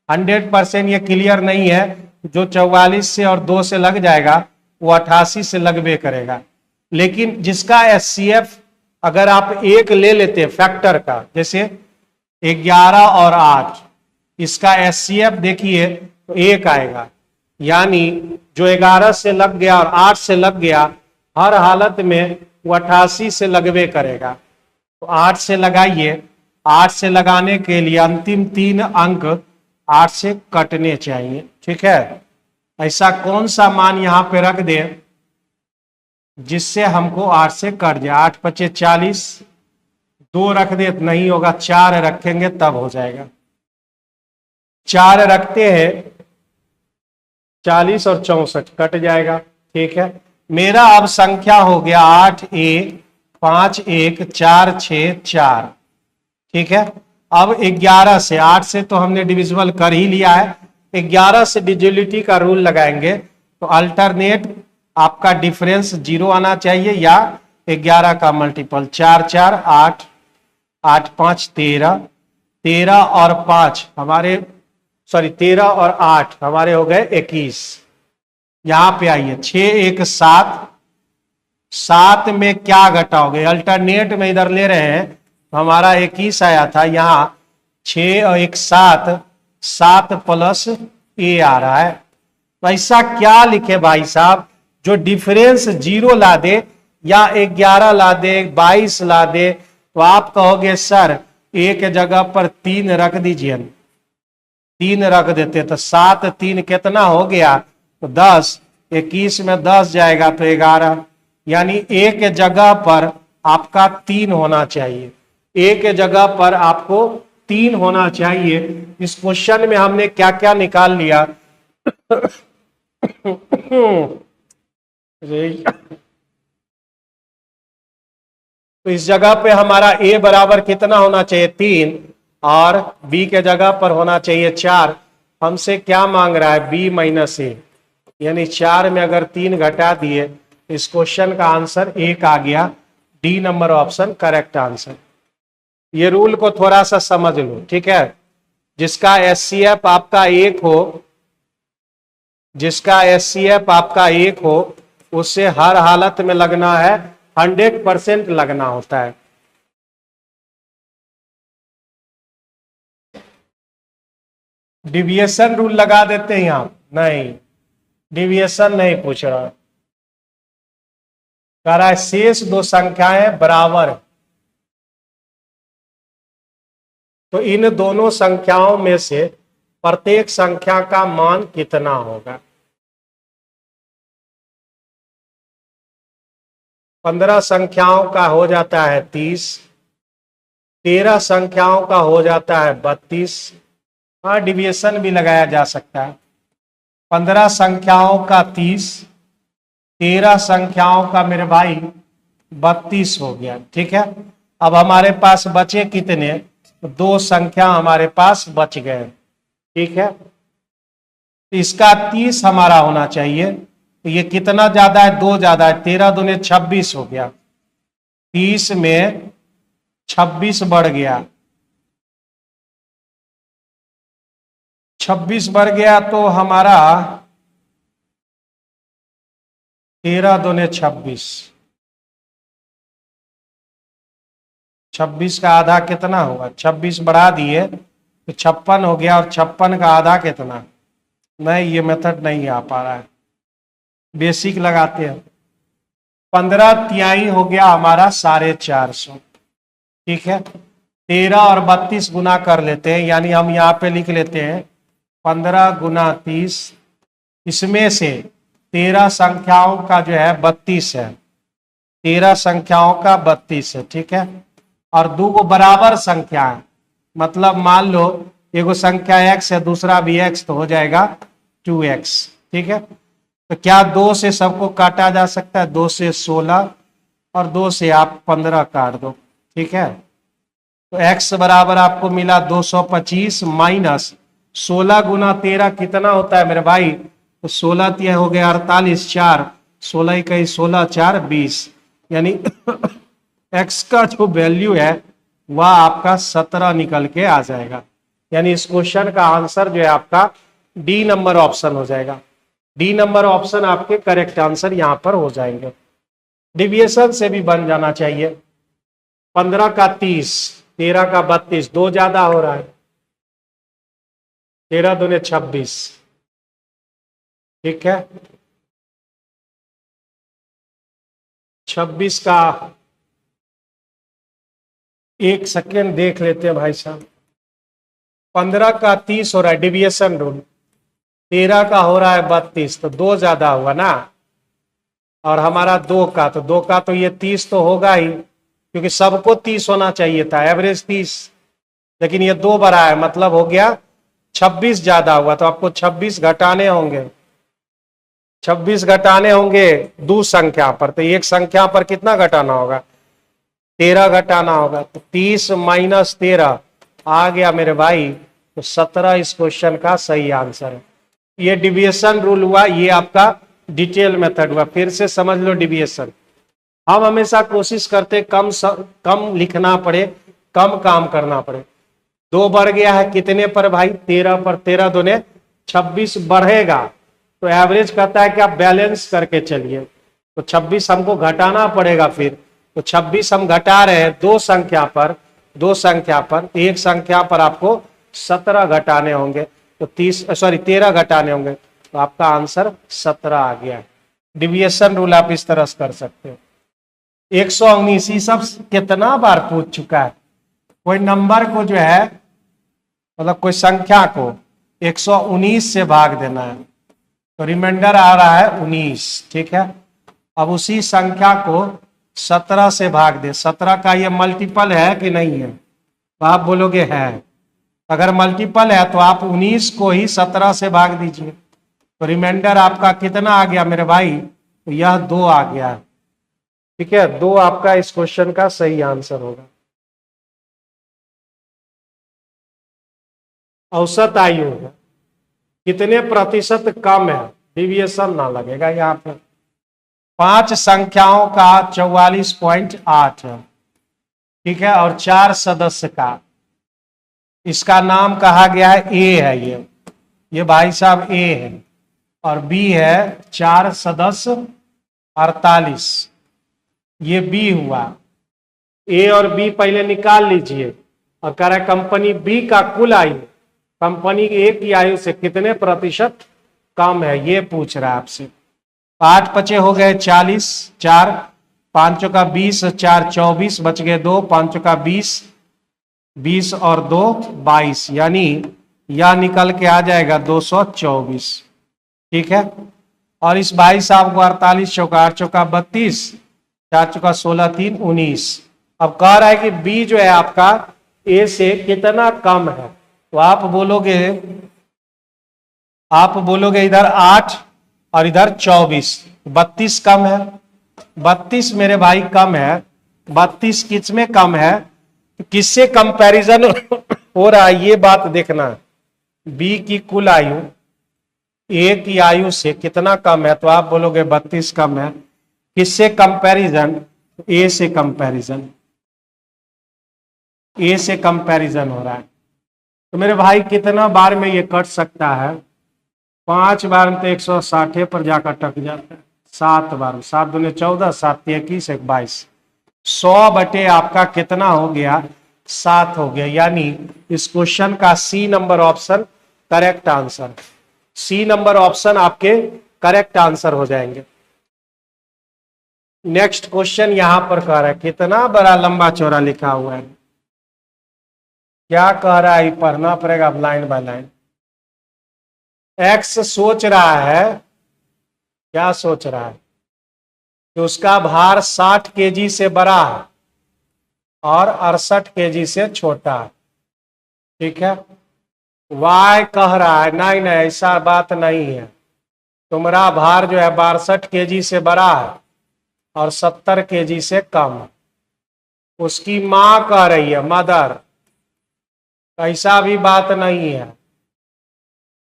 S1: 100% ये क्लियर नहीं है। जो 44 से और 2 से लग जाएगा वो 88 से लगबे करेगा। लेकिन जिसका HCF अगर आप एक ले लेते फैक्टर का, जैसे 11 और 8, इसका HCF देखिए तो एक आएगा, यानी जो 11 से लग गया और 8 से लग गया, हर हालत में वो 88 से लगबे करेगा। तो 8 से लगाइए। 8 से लगाने के लिए अंतिम 3 अंक 8 से कटने चाहिए। ठीक है, ऐसा कौन सा मान यहां पे रख दे जिससे हमको 8 से कट जाए। 8 पचे 40, 2 रख दे तो नहीं होगा, 4 रखेंगे तब हो जाएगा। 4 रखते हैं, 40 और 64 कट जाएगा। ठीक है, मेरा अब संख्या हो गया 8 1 5 1 4 6 4। ठीक है, अब 11 से, 8 से तो हमने डिविजिबल कर ही लिया है, 11 से डिविजिबिलिटी का रूल लगाएंगे। तो अल्टरनेट आपका डिफरेंस 0 आना चाहिए या 11 का मल्टीपल। 4 4 8, 8 5 13, 13 और 5 हमारे, सॉरी 13 और 8 हमारे हो गए 21। यहां पे आइए, 6 1 7, 7 में क्या घटाओगे? अल्टरनेट में इधर ले रहे हैं तो हमारा 21 आया था, यहाँ 6 और 1 7, 7 प्लस ए आ रहा है। तो ऐसा क्या लिखे भाई साहब जो डिफरेंस 0 ला दे या 11 ला दे, 22 ला दे? तो आप कहोगे सर एक जगह पर 3 रख दीजिए। 3 रख देते तो 7 3 कितना हो गया? तो 10। 21 में 10 जाएगा तो 11, यानी एक जगह पर आपका 3 होना चाहिए। एक जगह पर आपको 3 होना चाहिए। इस क्वेश्चन में हमने क्या क्या निकाल लिया? तो इस जगह पे हमारा a बराबर कितना होना चाहिए? 3, और b के जगह पर होना चाहिए 4। हमसे क्या मांग रहा है? b माइनस ए, यानी 4 में अगर 3 घटा दिए, इस क्वेश्चन का आंसर 1 आ गया। D number option correct answer. ये रूल को थोड़ा सा समझ लो। ठीक है, जिसका HCF आपका 1 हो, जिसका HCF आपका 1 हो, उससे हर हालत में लगना है, 100% लगना होता है। डिविएशन रूल लगा देते हैं यहां? नहीं, डिविएशन नहीं पूछ रहा। कह रहा है शेष 2 संख्याएं बराबर, तो इन दोनों संख्याओं में से प्रत्येक संख्या का मान कितना होगा? 15 संख्याओं का हो जाता है 30, 13 संख्याओं का हो जाता है 32। हाँ, डिविएशन भी लगाया जा सकता है। 15 संख्याओं का 30, 13 संख्याओं का मेरे भाई 32 हो गया। ठीक है, अब हमारे पास बचे कितने? 2 संख्या हमारे पास बच गए। ठीक है, इसका 30 हमारा होना चाहिए। तो ये कितना ज्यादा है? 2 ज्यादा है। 13 दूने 26 हो गया, 30 में 26 बढ़ गया, 26 बढ़ गया तो हमारा 13 दूने 26, 26 का आधा कितना होगा? 26 बढ़ा दिए तो 56 हो गया, और 56 का आधा कितना? नहीं, ये मेथड नहीं आ पा रहा है, बेसिक लगाते हैं। 15 तिहाई हो गया हमारा 450। ठीक है, 13 और 32 गुना कर लेते हैं, यानी हम यहाँ पे लिख लेते हैं 15 गुना 30। इसमें से 13 संख्याओं का जो है 32 है, 13 संख्याओं का 32 है। ठीक है, और 2 बराबर संख्या है, मतलब मान लो एगो संख्या x है, दूसरा भी x, तो हो जाएगा 2x। ठीक है, तो क्या 2 से सबको काटा जा सकता है? 2 से 16 और 2 से आप 15 काट दो। ठीक है, तो x बराबर आपको मिला 225 माइनस 16 गुना 13 कितना होता है मेरे भाई? तो 16 तिया हो गया 48, 4 16 इक्कीस 16 4 20, यानी x का जो वैल्यू है वह आपका 17 निकल के आ जाएगा। यानी इस क्वेश्चन का आंसर जो है आपका डी नंबर ऑप्शन हो जाएगा। डी नंबर ऑप्शन आपके करेक्ट आंसर यहां पर हो जाएंगे। डिविएशन से भी बन जाना चाहिए। 15 का 30, 13 का 32, 2 ज्यादा हो रहा है। 13 दूने 26, ठीक है। 26 का एक सेकेंड देख लेते हैं भाई साहब। 15 का 30 हो रहा है, डिविएशन रूल। 13 का हो रहा है 32, तो 2 ज्यादा हुआ ना। और हमारा 2 का, तो 2 का तो ये 30 तो होगा ही, क्योंकि सबको 30 होना चाहिए था, एवरेज 30, लेकिन ये 2 बढ़ा है, मतलब हो गया 26 ज्यादा हुआ। तो आपको 26 घटाने होंगे, 26 घटाने होंगे 2 संख्या पर। तो एक संख्या पर कितना घटाना होगा? 13 घटाना होगा। तो 30 माइनस 13 आ गया मेरे भाई, तो 17 इस क्वेश्चन का सही आंसर है। ये डिविएशन रूल हुआ, ये आपका डिटेल मेथड हुआ। फिर से समझ लो डिविएशन। हम हमेशा कोशिश करते कम लिखना पड़े, कम काम करना पड़े। 2 बढ़ गया है कितने पर भाई? 13 पर। 13 दूने 26 बढ़ेगा, तो एवरेज कहता है कि आप बैलेंस करके चलिए। तो 26 हमको घटाना पड़ेगा। फिर तो 26 हम घटा रहे हैं 2 संख्या पर, 2 संख्या पर। एक संख्या पर आपको 17 घटाने होंगे, तो 13 घटाने होंगे, तो आपका आंसर 17 आ गया। डिविएशन रूल आप इस तरह से कर सकते हो। 119 ये सब कितना बार पूछ चुका है। कोई नंबर को जो है, मतलब कोई संख्या को 119 से भाग देना है, तो रिमाइंडर आ रहा है 19, ठीक है। अब उसी संख्या को 17 से भाग दे। 17 का ये मल्टीपल है कि नहीं है? तो आप बोलोगे है। अगर मल्टीपल है तो आप 19 को ही 17 से भाग दीजिए, तो रिमाइंडर आपका कितना आ गया मेरे भाई? तो यह 2 आ गया, ठीक है। 2 आपका इस क्वेश्चन का सही आंसर होगा। औसत आयु है कितने प्रतिशत कम है? डिविएशन ना लगेगा यहाँ पे। 5 संख्याओं का 44.8 है, ठीक है, और 4 सदस्य का। इसका नाम कहा गया है ए है, ये भाई साहब ए है, और बी है 4 सदस्य 48, ये बी हुआ। ए और बी पहले निकाल लीजिए, और कह रहा है कंपनी बी का कुल आयु कंपनी ए की आयु से कितने प्रतिशत कम है, ये पूछ रहा है आपसे। 8 पचे हो गए 40, 4 5 का 20, 4 24, बच गए 2, 5 का 20, 20 और 2 22, यानी यह निकल के आ जाएगा 224, ठीक है। और इस भाई साहब को 48 चौका 8 चौका 32, 4 चौका 16 3 19। अब कह रहा है कि बी जो है आपका ए से कितना कम है, तो आप बोलोगे इधर 8 और इधर 24, 32 कम है। 32 मेरे भाई कम है। 32 किस में कम है? किससे कंपैरिजन हो रहा है, ये बात देखना। बी की कुल आयु ए की आयु से कितना कम है, तो आप बोलोगे 32 कम है। किससे कंपैरिजन? ए से कंपैरिजन, ए से कंपैरिजन हो रहा है। तो मेरे भाई कितना बार में ये कट सकता है? 5 बार में तो 160 पर जाकर टक जाता है। 7 बार, 7 दूने 14, 7 21, 22, 100 बटे आपका कितना हो गया? 7 हो गया। यानी इस क्वेश्चन का C number option correct answer. C number option आपके करेक्ट आंसर हो जाएंगे। नेक्स्ट क्वेश्चन यहां पर कह रहा है, कितना बड़ा लंबा चौड़ा लिखा हुआ है, क्या कह रहा है, पढ़ना पड़ेगा लाइन बाय लाइन। एक्स सोच रहा है, क्या सोच रहा है? कि उसका भार 60 केजी से बड़ा है और 68 केजी से छोटा है, ठीक है। वाई कह रहा है नहीं नहीं ऐसा बात नहीं है, तुम्हारा भार जो है 62 केजी से बड़ा है और 70 केजी से कम है। उसकी मां कह रही है, मदर, ऐसा भी बात नहीं है,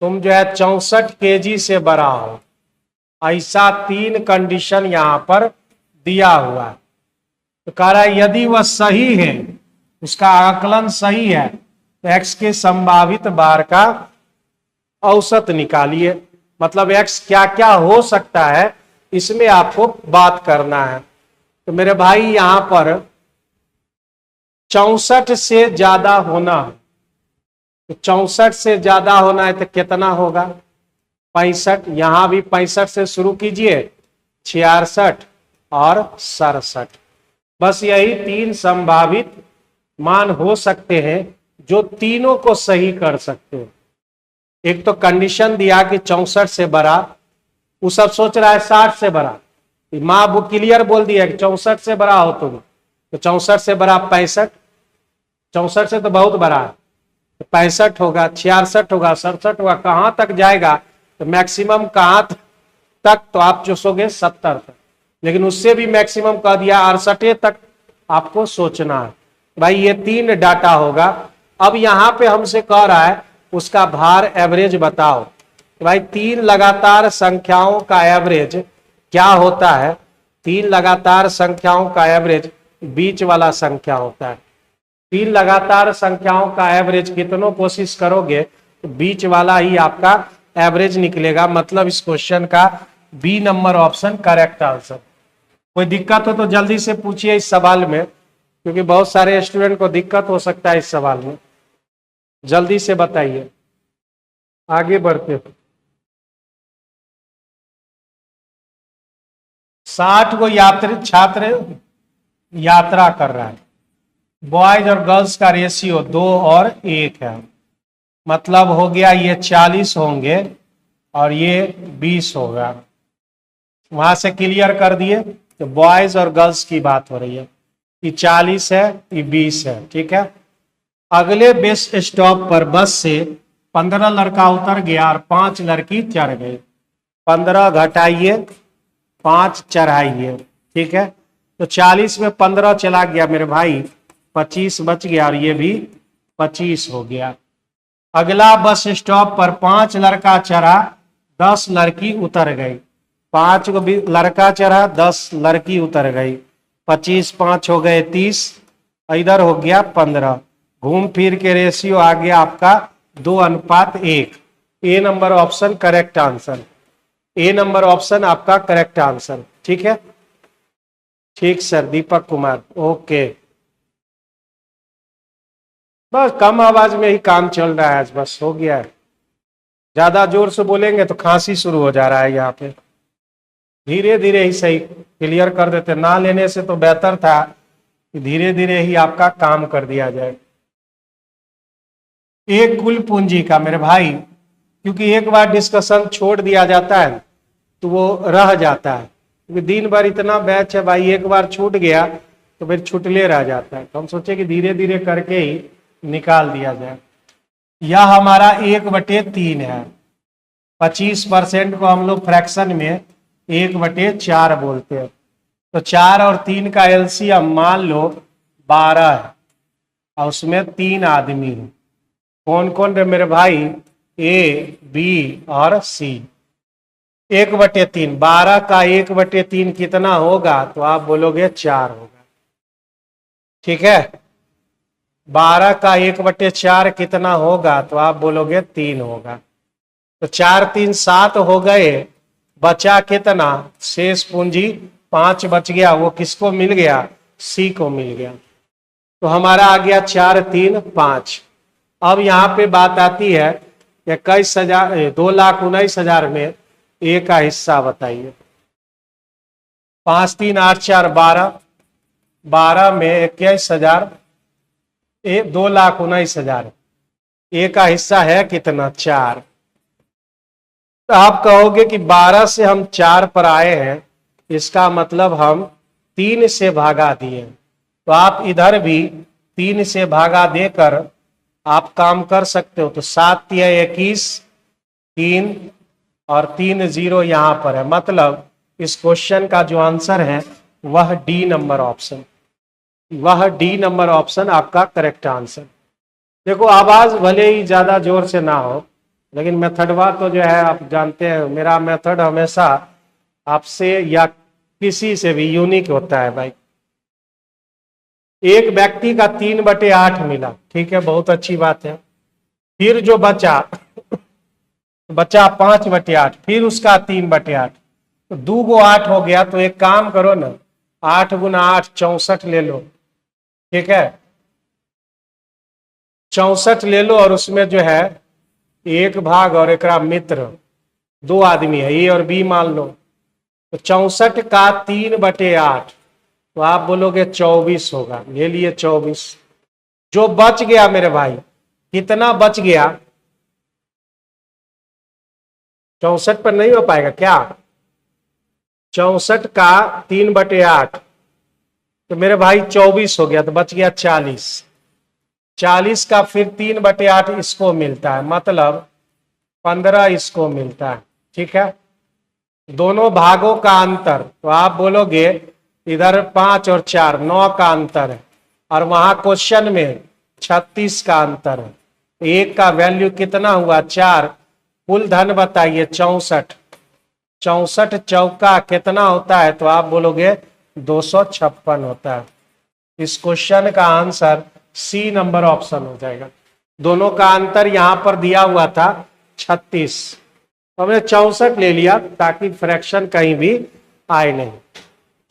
S1: तुम जो है 64 kg से बड़ा हो, ऐसा 3 कंडीशन यहां पर दिया हुआ है। तो कह रहा है यदि वह सही है, उसका आकलन सही है, तो x के संभावित बार का औसत निकालिए। मतलब x क्या क्या हो सकता है इसमें आपको बात करना है। तो मेरे भाई यहां पर 64 से ज्यादा होना है, तो 64 से ज्यादा होना है तो कितना होगा? 65। यहां भी 65 से शुरू कीजिए, 66 और 67। बस यही 3 संभावित मान हो सकते हैं जो तीनों को सही कर सकते हैं। एक तो कंडीशन दिया कि 64 से बड़ा, वो सब सोच रहा है 60 से बड़ा, माँ वो क्लियर बोल दिया कि 64 से बड़ा हो तुम, तो 64 से बड़ा 65, 64 से तो बहुत बड़ा है, तो 65 होगा, 66 होगा, 67 होगा, कहां तक जाएगा? तो मैक्सिमम कहां तक? तो आप जो सोगे 70 तक, लेकिन उससे भी मैक्सिमम कह दिया 68 तक आपको सोचना है। भाई ये 3 डाटा होगा। अब यहां पे हमसे कह रहा है उसका भार एवरेज बताओ। तो भाई 3 लगातार संख्याओं का एवरेज क्या होता है? 3 लगातार संख्याओं का एवरेज बीच वाला संख्या होता है। 3 लगातार संख्याओं का एवरेज कितनों कोशिश करोगे तो बीच वाला ही आपका एवरेज निकलेगा। मतलब इस क्वेश्चन का B number option correct answer. कोई दिक्कत हो तो जल्दी से पूछिए इस सवाल में, क्योंकि बहुत सारे स्टूडेंट को दिक्कत हो सकता है इस सवाल में। जल्दी से बताइए, आगे बढ़ते। 60 को छात्र यात्रा कर रहा है। बॉयज और गर्ल्स का रेशियो 2 और 1 है। मतलब हो गया ये 40 होंगे और ये 20 होगा। वहां से क्लियर कर दिए। तो बॉयज और गर्ल्स की बात हो रही है, ये 40 है, ये 20 है। ठीक है। अगले बस स्टॉप पर बस से 15 लड़का उतर गया और 5 लड़की चढ़ गई। 15 घटाइए, 5 चढ़ाइए। ठीक है। तो 40 में 15 चला गया मेरे भाई, 25 बच गया और ये भी 25 हो गया। अगला बस स्टॉप पर 5 लड़का चढ़ा, 10 लड़की उतर गई। 5 को भी लड़का चढ़ा, 10 लड़की उतर गई। 25 5 हो गए 30, इधर हो गया 15। घूम फिर के रेशियो आ गया आपका 2:1। ए नंबर ऑप्शन करेक्ट आंसर। ए नंबर ऑप्शन आपका करेक्ट आंसर। ठीक है। ठीक सर, दीपक कुमार, ओके। बस कम आवाज में ही काम चल रहा है, बस हो गया है। ज्यादा जोर से बोलेंगे तो खांसी शुरू हो जा रहा है यहाँ पे। धीरे धीरे ही सही क्लियर कर देते, ना लेने से तो बेहतर था कि धीरे धीरे ही आपका काम कर दिया जाए। एक कुल पूंजी का मेरे भाई, क्योंकि एक बार डिस्कशन छोड़ दिया जाता है तो वो रह जाता है, क्योंकि दिन भर इतना बैच है भाई, एक बार छूट गया तो फिर छुटले रह जाता है। तो हम सोचे कि धीरे धीरे करके ही निकाल दिया जाए। यह हमारा 1/3 है। 25% को हम लोग फ्रैक्शन में 1/4 बोलते हैं। तो 4 और 3 का एलसीएम मान लो 12 है और उसमें 3 आदमी हैं। कौन कौन है मेरे भाई? ए, बी और सी। 1/3, 12 का 1/3 कितना होगा? तो आप बोलोगे 4 होगा। ठीक है। 12 का 1/4 कितना होगा? तो आप बोलोगे 3 होगा। तो 4 3 7 हो गए, बचा कितना? शेष पूंजी 5 बच गया। वो किसको मिल गया? सी को मिल गया। तो हमारा आ गया 4 3 5। अब यहाँ पे बात आती है 2,19,000 में ए का हिस्सा बताइए। 5 3 8 4 12, 12 में 21,000, 2,19,000। ए का हिस्सा है कितना? 4। तो आप कहोगे कि 12 से हम 4 पर आए हैं, इसका मतलब हम 3 से भागा दिए। तो आप इधर भी 3 से भागा देकर आप काम कर सकते हो। तो 7 या 21, 3 और 3 0 यहां पर है। मतलब इस क्वेश्चन का जो आंसर है वह डी नंबर ऑप्शन, वह डी नंबर ऑप्शन आपका करेक्ट आंसर। देखो आवाज भले ही ज्यादा जोर से ना हो, लेकिन मेथडवा तो जो है आप जानते हैं, मेरा मेथड हमेशा आपसे या किसी से भी यूनिक होता है भाई। एक व्यक्ति का 3/8 मिला, ठीक है, बहुत अच्छी बात है। फिर जो बचा बचा 5/8, फिर उसका 3/8, तो 2 को 8 हो गया। तो एक काम करो ना, 8 × 8 64 ले लो, ठीक है, 64 ले लो, और उसमें जो है एक भाग और एक मित्र, 2 आदमी है, ए और बी मान लो। तो 64 का 3/8, तो आप बोलोगे 24 होगा, ले लिए 24। जो बच गया मेरे भाई, कितना बच गया? 64 पर नहीं हो पाएगा क्या? 64 का 3/8, तो मेरे भाई 24 हो गया, तो बच गया 40। 40 का फिर 3/8 इसको मिलता है, मतलब 15 इसको मिलता है, ठीक है। दोनों भागों का अंतर, तो आप बोलोगे इधर 5 और 4, 9 का अंतर है, और वहां क्वेश्चन में 36 का अंतर है। एक का वैल्यू कितना हुआ? 4। कुल धन बताइए? 64। 64 चौका कितना होता है? तो आप बोलोगे 256 होता है। इस क्वेश्चन का आंसर सी नंबर ऑप्शन हो जाएगा। दोनों का अंतर यहां पर दिया हुआ था 36, तो हमने 64 ले लिया ताकि फ्रैक्शन कहीं भी आए नहीं।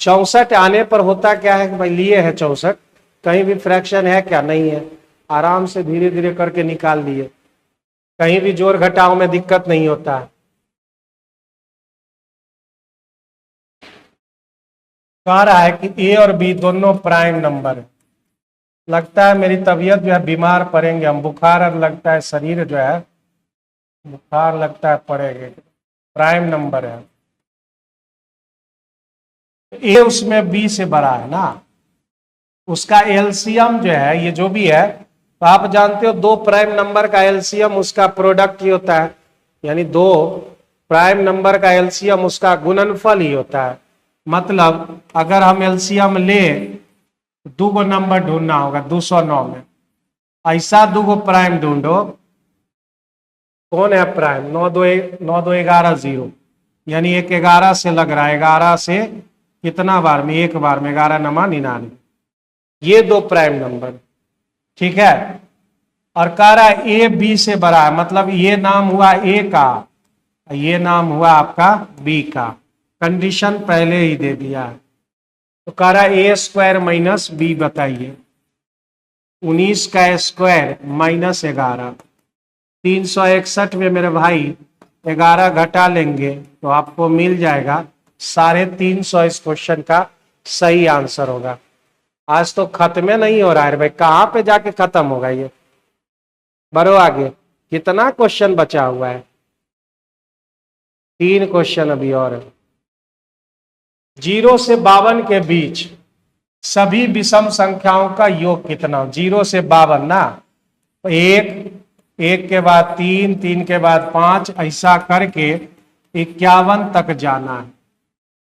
S1: 64 आने पर होता क्या है कि भाई लिए है 64, कहीं भी फ्रैक्शन है क्या? नहीं है। आराम से धीरे धीरे करके निकाल लिए, कहीं भी जोड़ घटाव में दिक्कत नहीं होता है। कह रहा है कि ए और बी दोनों प्राइम नंबर है। लगता है मेरी तबीयत जो है, बीमार पड़ेंगे हम, बुखार और लगता है शरीर जो है, बुखार लगता है पड़ेगा। प्राइम नंबर है ए, उसमें बी से बड़ा है ना, उसका एलसीएम जो है, ये जो भी है, तो आप जानते हो दो प्राइम नंबर का एलसीएम उसका प्रोडक्ट ही होता है, यानी दो प्राइम नंबर का एलसीएम उसका गुणनफल ही होता है। मतलब अगर हम एलसीएम ले, दो गो नंबर ढूंढना होगा 209 में, ऐसा दो गो प्राइम ढूंढो। कौन है प्राइम? 9 2 0, यानी एक 11 से लग रहा है, 11 से कितना बार में? एक बार में, 11 नमा 99, ये दो प्राइम नंबर, ठीक है। और कह रहा है ए बी से बड़ा है, मतलब ये नाम हुआ ए का, ये नाम हुआ आपका बी का। कंडीशन पहले ही दे दिया है। तो कह रहा है A² - B बताइए। 19 का स्क्वायर -11, 361 में मेरे भाई 11 घटा लेंगे तो आपको मिल जाएगा 350। इस क्वेश्चन का सही आंसर होगा। आज तो खत्म नहीं हो रहा है भाई, कहाँ पे जाके खत्म होगा ये? बढ़ो आगे, कितना क्वेश्चन बचा हुआ है? 3 क्वेश्चन अभी और है। 0 से 52 के बीच सभी विषम संख्याओं का योग कितना? 0 से 52 ना, एक, एक के बाद 3, 3 के बाद 5, ऐसा करके 51 तक जाना है।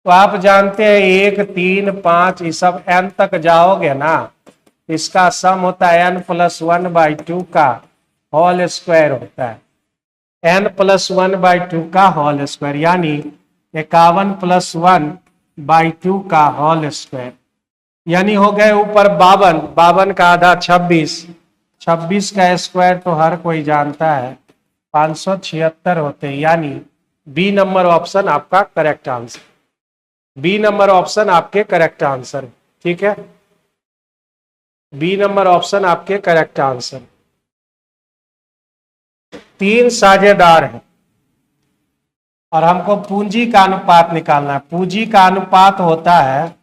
S1: तो आप जानते हैं 1, 3, 5 ये सब n तक जाओगे ना, इसका सम होता है n+1/2 का होल स्क्वायर होता है। n+1/2 का होल स्क्वायर, यानी 51+1/2 का होल स्क्वायर, यानी हो गए ऊपर 52, 52 का आधा 26, 26 का स्क्वायर तो हर कोई जानता है 576 होते हैं। यानी बी नंबर ऑप्शन आपका correct answer, B number option आपके करेक्ट आंसर, ठीक है। बी नंबर ऑप्शन आपके करेक्ट आंसर। 3 साझेदार हैं और हमको पूंजी का अनुपात निकालना है। पूंजी का अनुपात होता है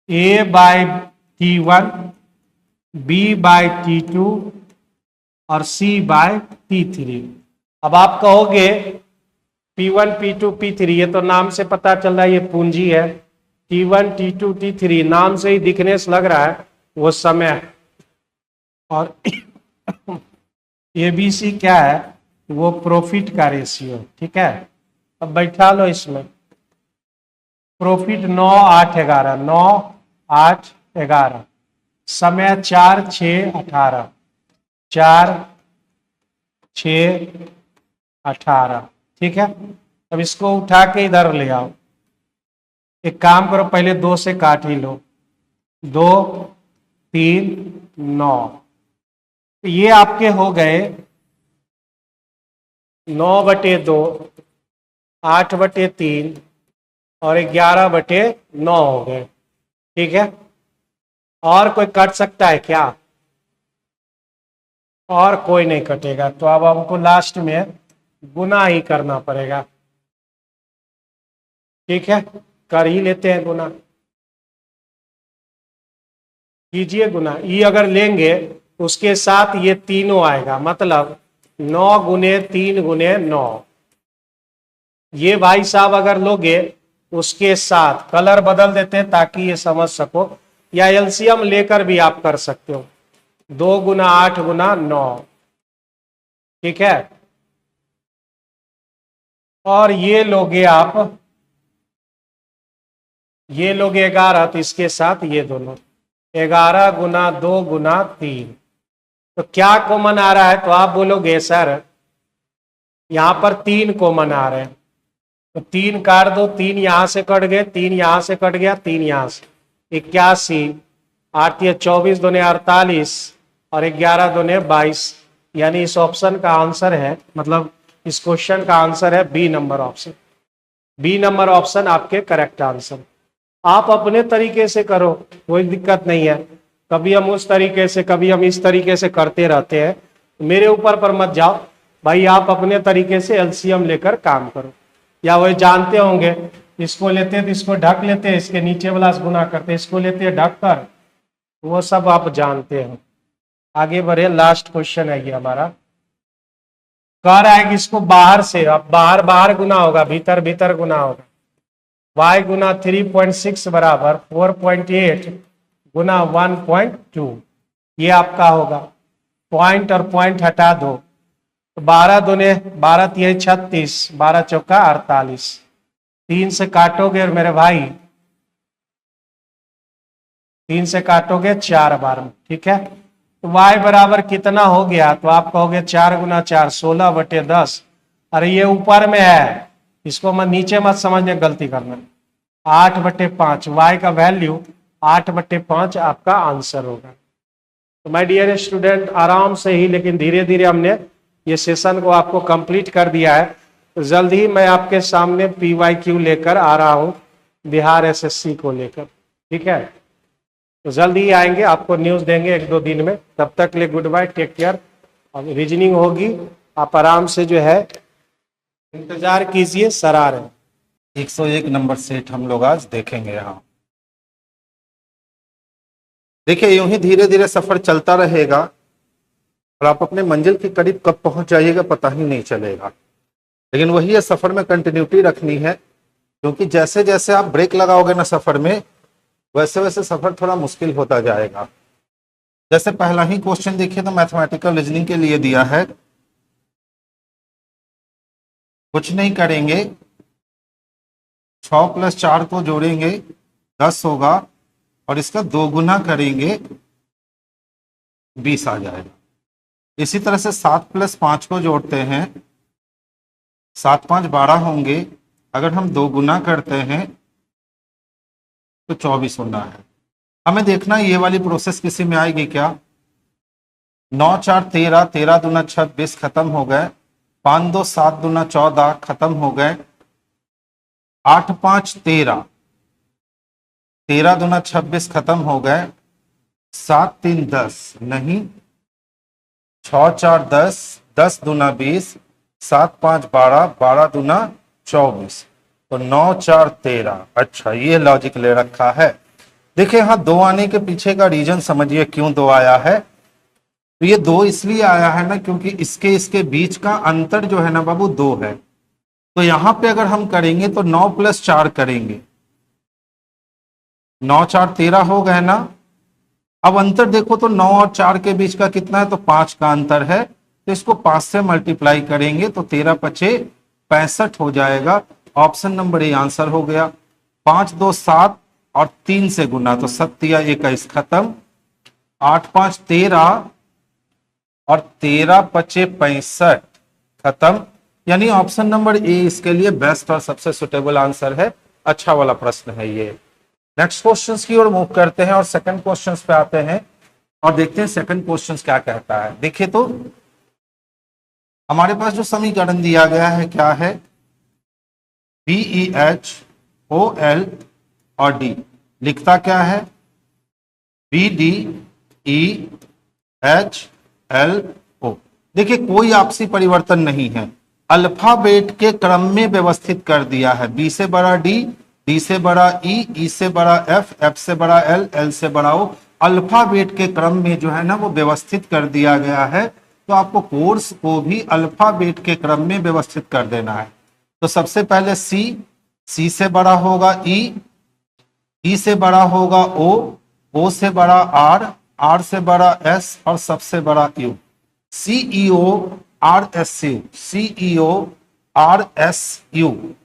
S1: A/T1, B/T2 और C/T3। अब आप कहोगे P1, P2, P3, ये तो नाम से पता चल रहा है ये पूंजी है। T1, T2, T3 नाम से ही दिखने से लग रहा है वो समय है। और ABC क्या है? वो प्रॉफिट का रेशियो, ठीक है। अब बैठा लो इसमें, प्रॉफिट 9, 8, 11, 9, 8, 11, समय 4 6 18, 4 6 18, ठीक है। अब इसको उठा के इधर ले आओ। एक काम करो, पहले 2 से काट ही लो, 2 3 9, ये आपके हो गए 9/2, 8/3 और 11/9 हो गए, ठीक है। और कोई कट सकता है क्या? और कोई नहीं कटेगा, तो अब हमको लास्ट में गुना ही करना पड़ेगा, ठीक है। कर ही लेते हैं गुना, कीजिए गुना। ये अगर लेंगे उसके साथ ये तीनों आएगा, मतलब 9 गुने 3 गुने 9। ये भाई साहब अगर लोगे उसके साथ कलर बदल देते हैं ताकि ये समझ सको, या एलसीएम लेकर भी आप कर सकते हो, 2 गुना 8 गुना 9, ठीक है। और ये लोगे आप, ये लोग 11, तो इसके साथ ये दोनों 11 गुना 2 गुना 3, तो क्या कॉमन आ रहा है? तो आप बोलोगे सर यहां पर 3 कॉमन आ रहे हैं, तो 3 काट दो, 3 यहां से कट गए, 3 यहां से कट गया, 3 यहां से, 81, 8 या 24 दूने 48 और 11 दूने 22, यानी इस ऑप्शन का आंसर है, मतलब इस क्वेश्चन का आंसर है B number option. B number option आपके करेक्ट आंसर। आप अपने तरीके से करो, कोई दिक्कत नहीं है। कभी हम उस तरीके से, कभी हम इस तरीके से करते रहते हैं, मेरे ऊपर पर मत जाओ भाई। आप अपने तरीके से एलसीएम लेकर काम करो, या वही जानते होंगे, इसको लेते तो इसको ढक लेते, इसके नीचे वाला से गुना करते, इसको लेते ढक कर, वो सब आप जानते हैं। आगे बढ़े, लास्ट क्वेश्चन है ये हमारा। कह रहा है कि इसको बाहर से, अब बाहर बाहर गुना होगा, भीतर भीतर गुना होगा। y गुना 3.6 बराबर 4.8 गुना 1.2, ये आपका होगा। पॉइंट और पॉइंट हटा दो, तो 12 दूने 12 3 36, 12 चौका 48, 3 से काटोगे और मेरे भाई 3 से काटोगे 4 बार में, ठीक है। तो y बराबर कितना हो गया? तो आप कहोगे 4 गुना 4 16/10। अरे ये ऊपर में है, इसको मत नीचे मत समझने, गलती करना। 8/5, y का वैल्यू 8/5 आपका आंसर होगा। तो माय डियर स्टूडेंट, आराम से ही लेकिन धीरे धीरे हमने ये सेशन को आपको कंप्लीट कर दिया है। तो जल्द ही मैं आपके सामने PYQ लेकर आ रहा हूँ, बिहार SSC को लेकर, ठीक है। तो जल्द ही आएंगे, आपको न्यूज़ देंगे 1-2 दिन में। तब तक ले गुड बाय, टेक केयर। अब रीजनिंग होगी, आप आराम से जो है इंतजार कीजिए, सर आ रहे हैं।
S2: 101 नंबर सेट हम लोग आज देखेंगे। यहाँ देखिए, यूं ही धीरे धीरे सफर चलता रहेगा और आप अपने मंजिल के करीब कब पहुंच जाइएगा पता ही नहीं चलेगा। लेकिन वही है, सफर में कंटिन्यूटी रखनी है, क्योंकि जैसे जैसे आप ब्रेक लगाओगे ना सफर में, वैसे वैसे सफर थोड़ा मुश्किल होता जाएगा। जैसे पहला ही क्वेश्चन देखिए, तो मैथमेटिकल रीजनिंग के लिए दिया है। कुछ नहीं करेंगे, 6 + 4 को जोड़ेंगे 10 होगा, और इसका 2 गुना करेंगे 20 आ जाएगा। इसी तरह से 7 + 5 को जोड़ते हैं, 7 5 12 होंगे, अगर हम 2 गुना करते हैं तो 24 होना है। हमें देखना है ये वाली प्रोसेस किसी में आएगी क्या। 9 4 13, 13 दूना 26 खत्म हो गए, 5 2 7 दूना 14 खत्म हो गए, 8 5 13, 13 दूना 26 खत्म हो गए, 7 3 10 नहीं, 6 4 10, 10 दूना 20, 7 5 12, 12 दूना 24, तो 9 4 13। अच्छा, ये लॉजिक ले रखा है। देखिए यहाँ 2 आने के पीछे का रीजन समझिए, क्यों 2 आया है। तो ये 2 इसलिए आया है ना, क्योंकि इसके बीच का अंतर जो है ना बाबू 2 है। तो यहां पे अगर हम करेंगे तो 9 + 4 करेंगे, 9 4 13 हो गए ना। अब अंतर देखो तो 9 और 4 के बीच का कितना है, तो 5 का अंतर है। तो इसको 5 से मल्टीप्लाई करेंगे तो 13 5 65 हो जाएगा। ऑप्शन नंबर ए आंसर हो गया। 5 2 7 और 3 से गुना, तो 7 या 21 खत्म, 8 5 13 और 13 पचे 65 खत्म। यानी ऑप्शन नंबर ए इसके लिए बेस्ट और सबसे सुटेबल आंसर है। अच्छा वाला प्रश्न है ये। नेक्स्ट क्वेश्चंस की ओर मूव करते हैं और सेकंड क्वेश्चंस पे आते हैं और देखते हैं सेकंड क्वेश्चंस क्या कहता है। देखिए तो हमारे पास जो समीकरण दिया गया है क्या है, BeHOL और D लिखता क्या है, BDEHLO। देखिए कोई आपसी परिवर्तन नहीं है, अल्फाबेट के क्रम में व्यवस्थित कर दिया है। बी से बड़ा डी, डी से बड़ा ई, ई से बड़ा एफ, एफ से बड़ा एल, एल से बड़ा ओ। अल्फाबेट के क्रम में जो है ना वो व्यवस्थित कर दिया गया है। तो आपको कोर्स को भी अल्फाबेट के क्रम में व्यवस्थित कर देना है। तो सबसे पहले सी, सी से बड़ा होगा ई, ई से बड़ा होगा ओ से बड़ा आर, आर से बड़ा एस और सबसे बड़ा you. CEO R S U, CEO R S U,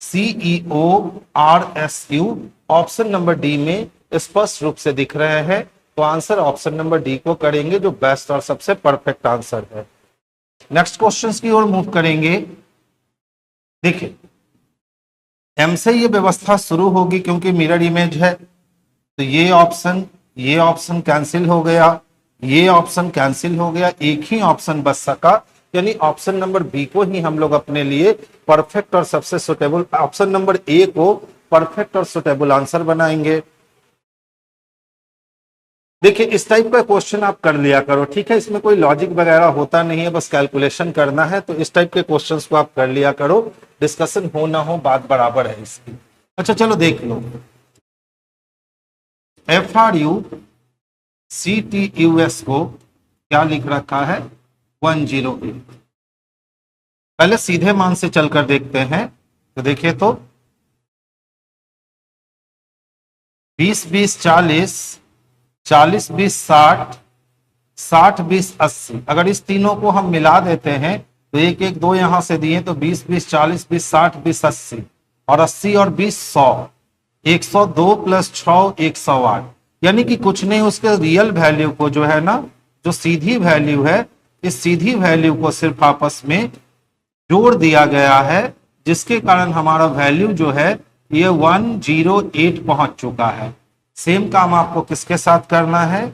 S2: CEO R S U option number D में स्पष्ट रूप से दिख रहे हैं। तो आंसर ऑप्शन नंबर डी को करेंगे जो बेस्ट और सबसे परफेक्ट आंसर है। नेक्स्ट क्वेश्चंस की ओर मूव करेंगे। देखिए एम से ये व्यवस्था शुरू होगी क्योंकि मिरर इमेज है, तो ये ऑप्शन कैंसिल हो गया, ये ऑप्शन कैंसिल हो गया, एक ही ऑप्शन बच सका। यानी ऑप्शन नंबर बी को ही हम लोग अपने लिए परफेक्ट और सबसे सुटेबल, ऑप्शन नंबर ए को परफेक्ट और सुटेबल आंसर बनाएंगे। देखिए इस टाइप का क्वेश्चन आप कर लिया करो, ठीक है, इसमें कोई लॉजिक वगैरह होता नहीं है, बस कैलकुलेशन करना है। तो इस टाइप के क्वेश्चंस को आप कर लिया करो, डिस्कशन हो ना हो बात बराबर है इसकी। अच्छा चलो देख लो, FRUCTUS को क्या लिख रखा है, 108। पहले सीधे मान से चलकर देखते हैं। तो देखिए तो 20 20 40, 40 20 60, 60 20 80। अगर इस तीनों को हम मिला देते हैं तो 1 1 2 यहां से दिए तो 20 20 40 20 60 20 80 और 80 और 20 100, 102 प्लस 6 108। यानी कि कुछ नहीं, उसके रियल वैल्यू को जो है ना, जो सीधी वैल्यू है, इस सीधी वैल्यू को सिर्फ आपस में जोड़ दिया गया है, जिसके कारण हमारा वैल्यू जो है ये 108 पहुंच चुका है। सेम काम आपको किसके साथ करना है,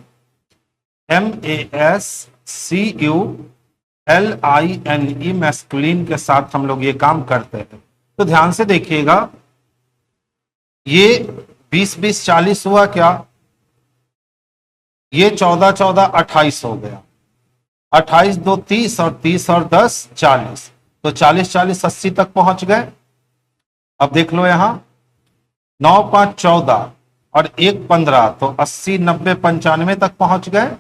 S2: MASCULINE मैस्कुलिन के साथ हम लोग ये काम करते हैं। तो ध्यान से देखिएगा, ये 20 20 40 हुआ क्या, ये 14 14 28 हो गया, 28 2 30 और 30 और 10 40। तो 40 40 80 तक पहुंच गए। अब देख लो यहां 9 5 14 और 1 15, तो 80 90 95 तक पहुंच गए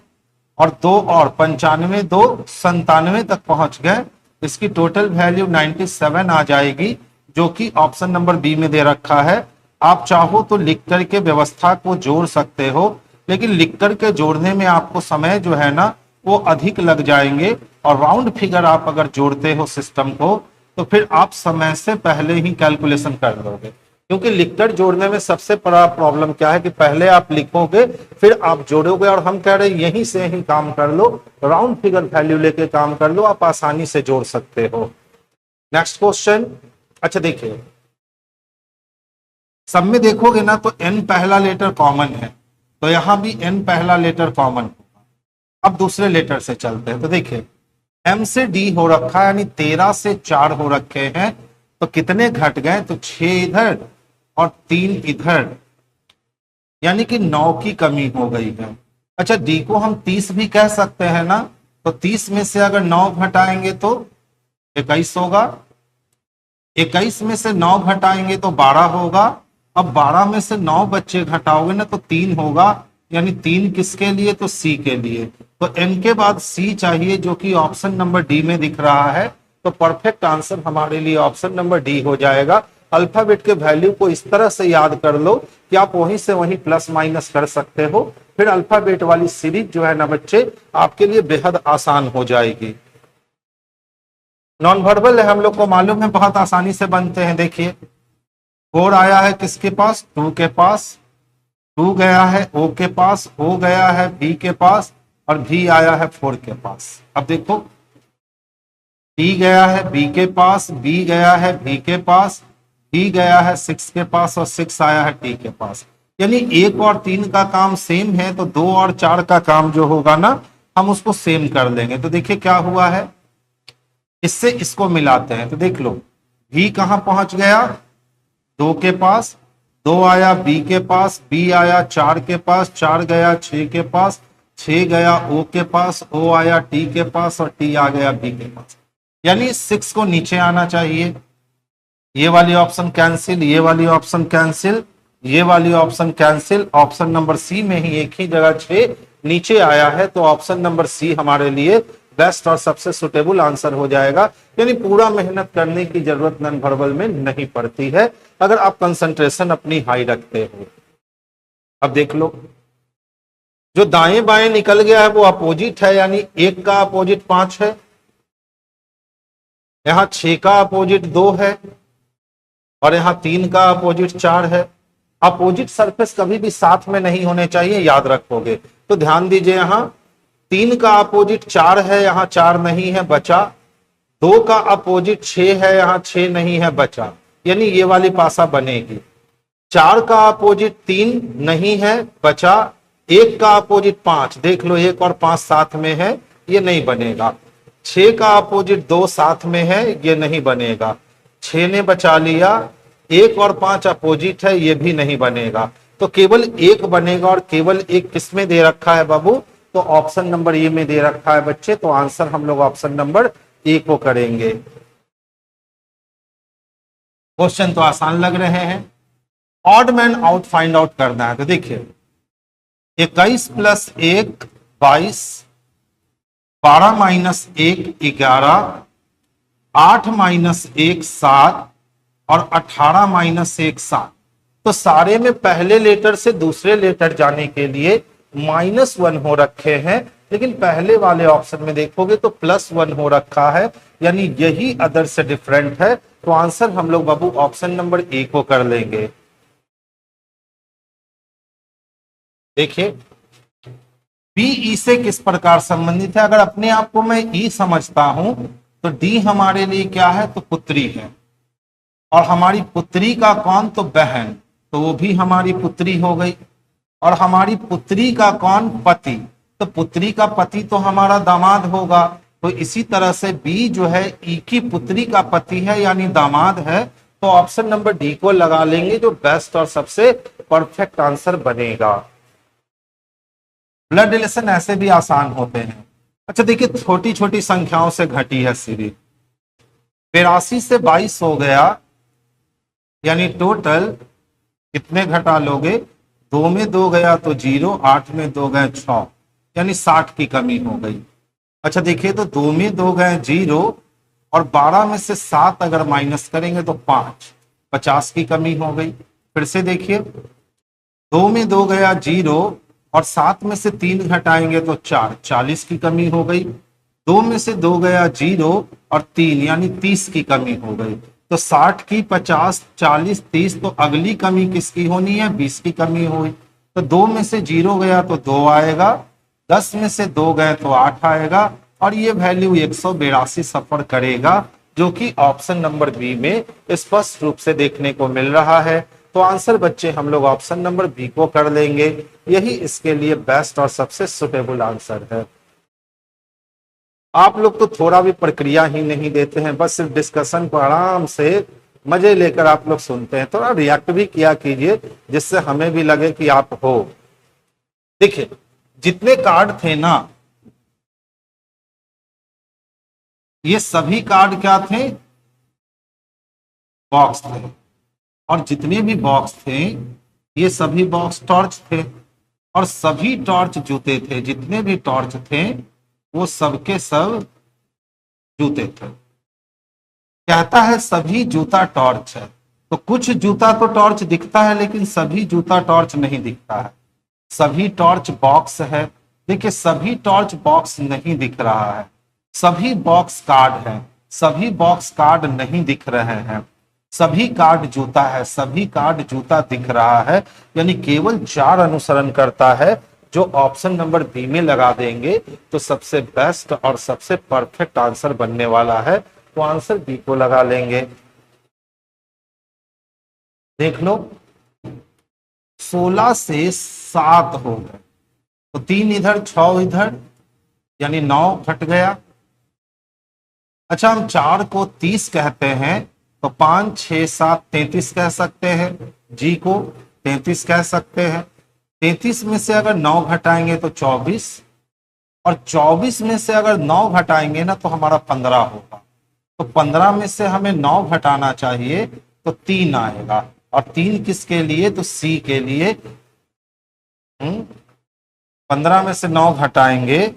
S2: और 2 और 95 2 97 तक पहुंच गए। इसकी टोटल वैल्यू 97 आ जाएगी, जो कि ऑप्शन नंबर बी में दे रखा है। आप चाहो तो लिख करके व्यवस्था को जोड़ सकते हो, लेकिन लिख करके जोड़ने में आपको समय जो है ना वो अधिक लग जाएंगे। और राउंड फिगर आप अगर जोड़ते हो सिस्टम को, तो फिर आप समय से पहले ही कैलकुलेशन कर लोगे। क्योंकि लिखकर जोड़ने में सबसे बड़ा प्रॉब्लम क्या है कि पहले आप लिखोगे फिर आप जोड़ोगे, और हम कह रहे हैं यहीं से ही काम कर लो, राउंड फिगर वैल्यू लेके काम कर लो, आप आसानी से जोड़ सकते हो। Next question. अच्छा देखिए, सब में देखोगे ना तो n पहला लेटर कॉमन है, तो यहां भी n पहला लेटर कॉमन होगा। अब दूसरे लेटर से चलते हैं। तो देखिए m से d हो रखा है, यानी 13 से 4 हो रखे हैं, तो कितने घट गए, तो 6 इधर और 3 इधर, यानी कि 9 की कमी हो गई है। अच्छा d को हम 30 भी कह सकते हैं ना, तो 30 में से अगर 9 घटाएंगे तो 21 होगा, 21 में से 9 घटाएंगे तो 12 होगा। अब 12 में से 9 बच्चे घटाओगे ना तो 3 होगा, यानी 3 किसके लिए, तो C के लिए। तो n के बाद C चाहिए, जो कि ऑप्शन नंबर डी में दिख रहा है। तो परफेक्ट आंसर हमारे लिए ऑप्शन नंबर डी हो जाएगा। अल्फाबेट के वैल्यू को इस तरह से याद कर लो कि आप वहीं से वहीं प्लस माइनस कर सकते हो, फिर अल्फाबेट वाली सीरीज जो है ना बच्चे आपके लिए बेहद आसान हो जाएगी। नॉन वर्बल है, हम लोग को मालूम है, बहुत आसानी से बनते हैं। देखिए 4 आया है किसके पास, 2 के पास, 2 गया है O के पास, O गया है B के पास और B आया है 4 के पास। अब देखो D गया है B के पास, B गया है B के पास, B गया है 6 के पास और 6 आया है T के पास। यानी 1 और 3 का काम सेम है तो 2 और 4 का काम जो होगा ना हम उसको सेम कर लेंगे। तो देखिए क्या हुआ है, इससे इसको मिलाते हैं तो देख लो B कहां पहुंच गया 2 के पास, 2 आया B के पास, B आया 4 के पास, 4 गया 6 के पास, 6 गया O के पास, O आया T के पास और T आ गया B के पास। यानी 6 को नीचे आना चाहिए। ये वाली ऑप्शन कैंसिल, ये वाली ऑप्शन कैंसिल, ये वाली option cancel. Option number C में ही एक ही जगह 6 नीचे आया है तो ऑप्शन नंबर सी हमारे लिए बेस्ट और सबसे सुटेबल आंसर हो जाएगा। यानी पूरा मेहनत करने की जरूरत नन वर्बल में नहीं पड़ती है अगर आप कंसंट्रेशन अपनी हाई रखते हो। अब देख लो जो दाएं बाएं निकल गया है वो अपोजिट है, यानी 1 का अपोजिट 5 है, यहां 6 का अपोजिट 2 है और यहां 3 का अपोजिट 4 है। अपोजिट सरफेस कभी भी साथ में नहीं होने चाहिए, याद रखोगे तो ध्यान दीजिए। यहां 3 का अपोजिट 4 है, यहां 4 नहीं है बचा। 2 का अपोजिट 6 है, यहां 6 नहीं है बचा, यानी ये वाली पासा बनेगी। 4 का अपोजिट 3 नहीं है बचा। 1 का अपोजिट 5, देख लो 1 और 5 साथ में है, ये नहीं बनेगा। 6 का अपोजिट 2 साथ में है, ये नहीं बनेगा। 6 ने बचा लिया। 1 और 5 अपोजिट है, ये भी नहीं बनेगा। तो केवल 1 बनेगा और केवल 1 किसमें दे रखा है बाबू, तो ऑप्शन नंबर ए में दे रखा है बच्चे। तो आंसर हम लोग ऑप्शन नंबर ए को करेंगे। क्वेश्चन तो आसान लग रहे हैं। Odd man out find out करना है तो देखिए 21 प्लस 1 22, 12 माइनस 1 11, 8 माइनस 1 7 और 18 माइनस 1 7। तो सारे में पहले लेटर से दूसरे लेटर जाने के लिए -1 हो रखे हैं, लेकिन पहले वाले ऑप्शन में देखोगे तो +1 हो रखा है, यानी यही अदर से डिफरेंट है। तो आंसर हम लोग बाबू ऑप्शन नंबर ए को कर लेंगे। देखिए बी ई से किस प्रकार संबंधित है। अगर अपने आप को मैं ई समझता हूं तो डी हमारे लिए क्या है, तो पुत्री है, और हमारी पुत्री का कौन, तो बहन, तो वो भी हमारी पुत्री हो गई। और हमारी पुत्री का कौन, पति, तो पुत्री का पति तो हमारा दामाद होगा। तो इसी तरह से बी जो है ई की पुत्री का पति है यानी दामाद है। तो ऑप्शन नंबर डी को लगा लेंगे जो बेस्ट और सबसे परफेक्ट आंसर बनेगा। ब्लड रिलेशन ऐसे भी आसान होते हैं। अच्छा देखिए छोटी छोटी संख्याओं से घटी है सीरीज। 82 से 22 हो गया, यानी टोटल कितने घटा लोगे, 2 में 2 गया तो 0, 8 में 2 गए 6, यानी 60 की कमी हो गई। अच्छा देखिए तो 2 में 2 गए 0 और 12 में से 7 अगर माइनस करेंगे तो 5, 50 की कमी हो गई। फिर से देखिए 2 में 2 गया 0 और 7 में से 3 घटाएंगे तो 4, 40 की कमी हो गई। 2 में से 2 गया 0 और 3 यानी 30 की कमी हो गई। तो 60 की 50, 40, 30, तो अगली कमी किसकी होनी है, 20 की कमी हुई। तो 2 में से 0 गया तो 2 आएगा, 10 में से 2 गए तो 8 आएगा और ये वैल्यू 182 सफर करेगा, जो कि ऑप्शन नंबर बी में स्पष्ट रूप से देखने को मिल रहा है। तो आंसर बच्चे हम लोग ऑप्शन नंबर बी को कर लेंगे, यही इसके लिए बेस्ट और सबसे सुटेबल आंसर है। आप लोग तो थोड़ा भी प्रक्रिया ही नहीं देते हैं, बस सिर्फ डिस्कशन को आराम से मजे लेकर आप लोग सुनते हैं। थोड़ा रिएक्ट भी किया कीजिए जिससे हमें भी लगे कि आप हो। देखिए जितने कार्ड थे ना, ये सभी कार्ड क्या थे, बॉक्स थे, और जितने भी बॉक्स थे ये सभी बॉक्स टॉर्च थे, और सभी टॉर्च जूते थे। जितने भी टॉर्च थे वो सबके सब जूते थे। कहता है सभी जूता टॉर्च है, तो कुछ जूता तो टॉर्च दिखता है लेकिन सभी जूता टॉर्च नहीं दिखता है। सभी टॉर्च बॉक्स है, देखिए सभी टॉर्च बॉक्स नहीं दिख रहा है। सभी बॉक्स कार्ड है, सभी बॉक्स कार्ड नहीं दिख रहे हैं। सभी कार्ड जूता है, सभी कार्ड जूता दिख रहा है, यानी केवल 4 अनुसरण करता है। जो ऑप्शन नंबर बी में लगा देंगे तो सबसे बेस्ट और सबसे परफेक्ट आंसर बनने वाला है, तो आंसर बी को लगा लेंगे। देख लो 16 से 7 हो गए, तो 3 इधर 6 इधर, यानी 9 घट गया। अच्छा, हम 4 को 30 कहते हैं, तो 5 6 7 33 कह सकते हैं, जी को 33 कह सकते हैं। 33 में से अगर 9 घटाएंगे तो 24, और 24 में से अगर 9 घटाएंगे ना तो हमारा 15 होगा। तो 15 में से हमें 9 घटाना चाहिए, तो 3 आएगा, और 3 किसके लिए, तो सी के लिए। 15 में से 9 घटाएंगे,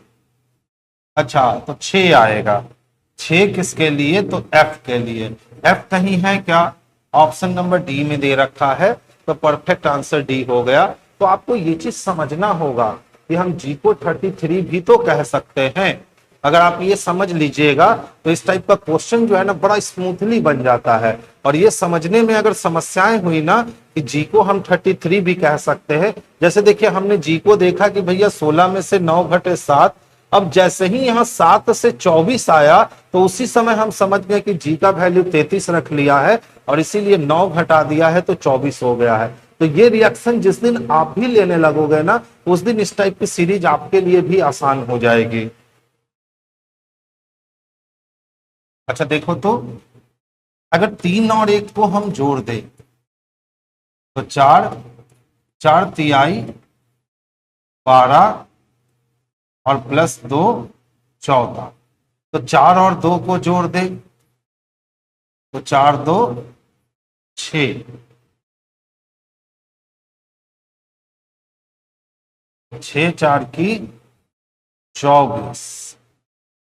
S2: अच्छा तो 6 आएगा। 6 किसके लिए, तो एफ के लिए। एफ कहीं है क्या, ऑप्शन नंबर डी में दे रखा है, तो परफेक्ट आंसर डी हो गया। तो आपको ये चीज समझना होगा कि हम जी को 33 भी तो कह सकते हैं। अगर आप ये समझ लीजिएगा तो इस टाइप का क्वेश्चन जो है ना बड़ा स्मूथली बन जाता है। और ये समझने में अगर समस्याएं हुई ना कि जी को हम 33 भी कह सकते हैं, जैसे देखिए हमने जी को देखा कि भैया 16 में से 9 घटे 7, अब जैसे ही यहाँ 7 से 24 आया तो उसी समय हम समझ गए कि जी का वैल्यू 33 रख लिया है, और इसीलिए 9 घटा दिया है तो 24 हो गया है। तो ये रिएक्शन जिस दिन आप भी लेने लगोगे ना, उस दिन इस टाइप की सीरीज आपके लिए भी आसान हो जाएगी। अच्छा देखो तो, अगर 3 और 1 को हम जोड़ दें तो 4 4 तिहाई 12 और प्लस 2 14। तो 4 और 2 को जोड़ दें तो 4 2 6, 6 4 की 24।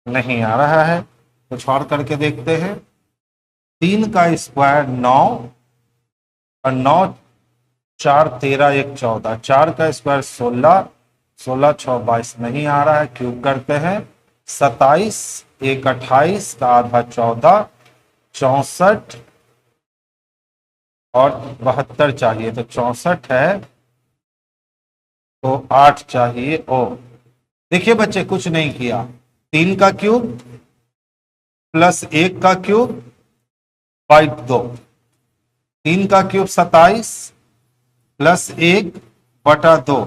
S2: नहीं आ रहा है, कुछ और करके देखते हैं। 3 का स्क्वायर 9, और 9 4 13 1 14, 4 का स्क्वायर 16, 16 6 22। नहीं आ रहा है, क्यूब करते हैं। 27 1 28 का आधा 14, 64 और 72 चाहिए, तो 64 है, तो 8 चाहिए। ओ देखिए बच्चे कुछ नहीं किया, 3 का क्यूब प्लस 1 का क्यूब बाई 2, 3 का क्यूब 27 प्लस 1 बटा 2,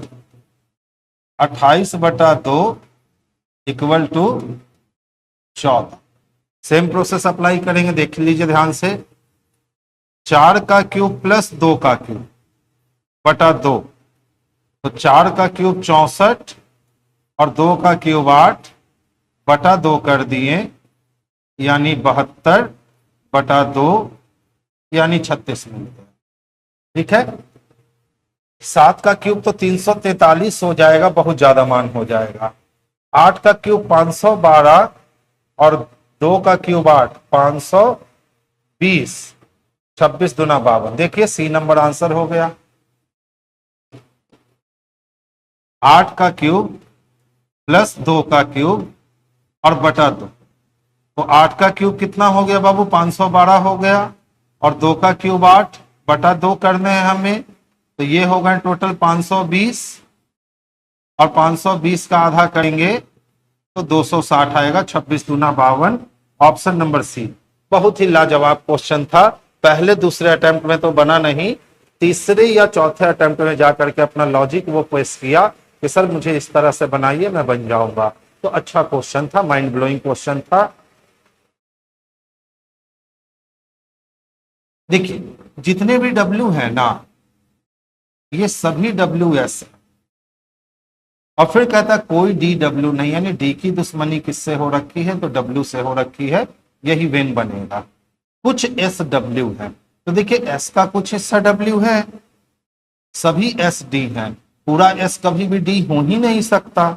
S2: 28 बटा 2 equal to 14। Same process apply करेंगे, देख लीजिए ध्यान से। 4 का क्यूब प्लस 2 का क्यूब बटा 2, तो 4 का क्यूब 64 और 2 का क्यूब 8 बटा 2 कर दिए, यानी 72 बटा 2 यानी 36 मिलते हैं। ठीक है, 7 का क्यूब तो 343 हो जाएगा, बहुत ज्यादा मान हो जाएगा। 8 का क्यूब 512 और 2 का क्यूब 8 520, 26 दूना 52। देखिए सी नंबर आंसर हो गया। 8 का क्यूब प्लस 2 का क्यूब और बटा 2, तो 8 का क्यूब कितना हो गया बाबू, 512 हो गया, और 2 का क्यूब 8 बटा 2 करने हैं हमें, तो ये हो गए टोटल 520, और 520 का आधा करेंगे तो 260 आएगा, 26 दूना 52। Option number C. बहुत ही लाजवाब क्वेश्चन था, पहले दूसरे अटेम्प्ट में तो बना नहीं, तीसरे या चौथे अटेम्प्ट में जाकर के अपना लॉजिक वो पेश किया कि सर मुझे इस तरह से बनाइए मैं बन जाऊंगा। तो अच्छा क्वेश्चन था, माइंड ब्लोइंग क्वेश्चन था। देखिए जितने भी डब्ल्यू है ना, ये सभी डब्ल्यू एस है, और फिर कहता है कोई डी डब्ल्यू नहीं, यानी डी की दुश्मनी किससे हो रखी है, तो डब्ल्यू से हो रखी है, यही वेन बनेगा। कुछ एस डब्ल्यू है, तो देखिए एस का कुछ हिस्सा डब्ल्यू है, सभी एस डी है, पूरा एस कभी भी डी हो ही नहीं सकता,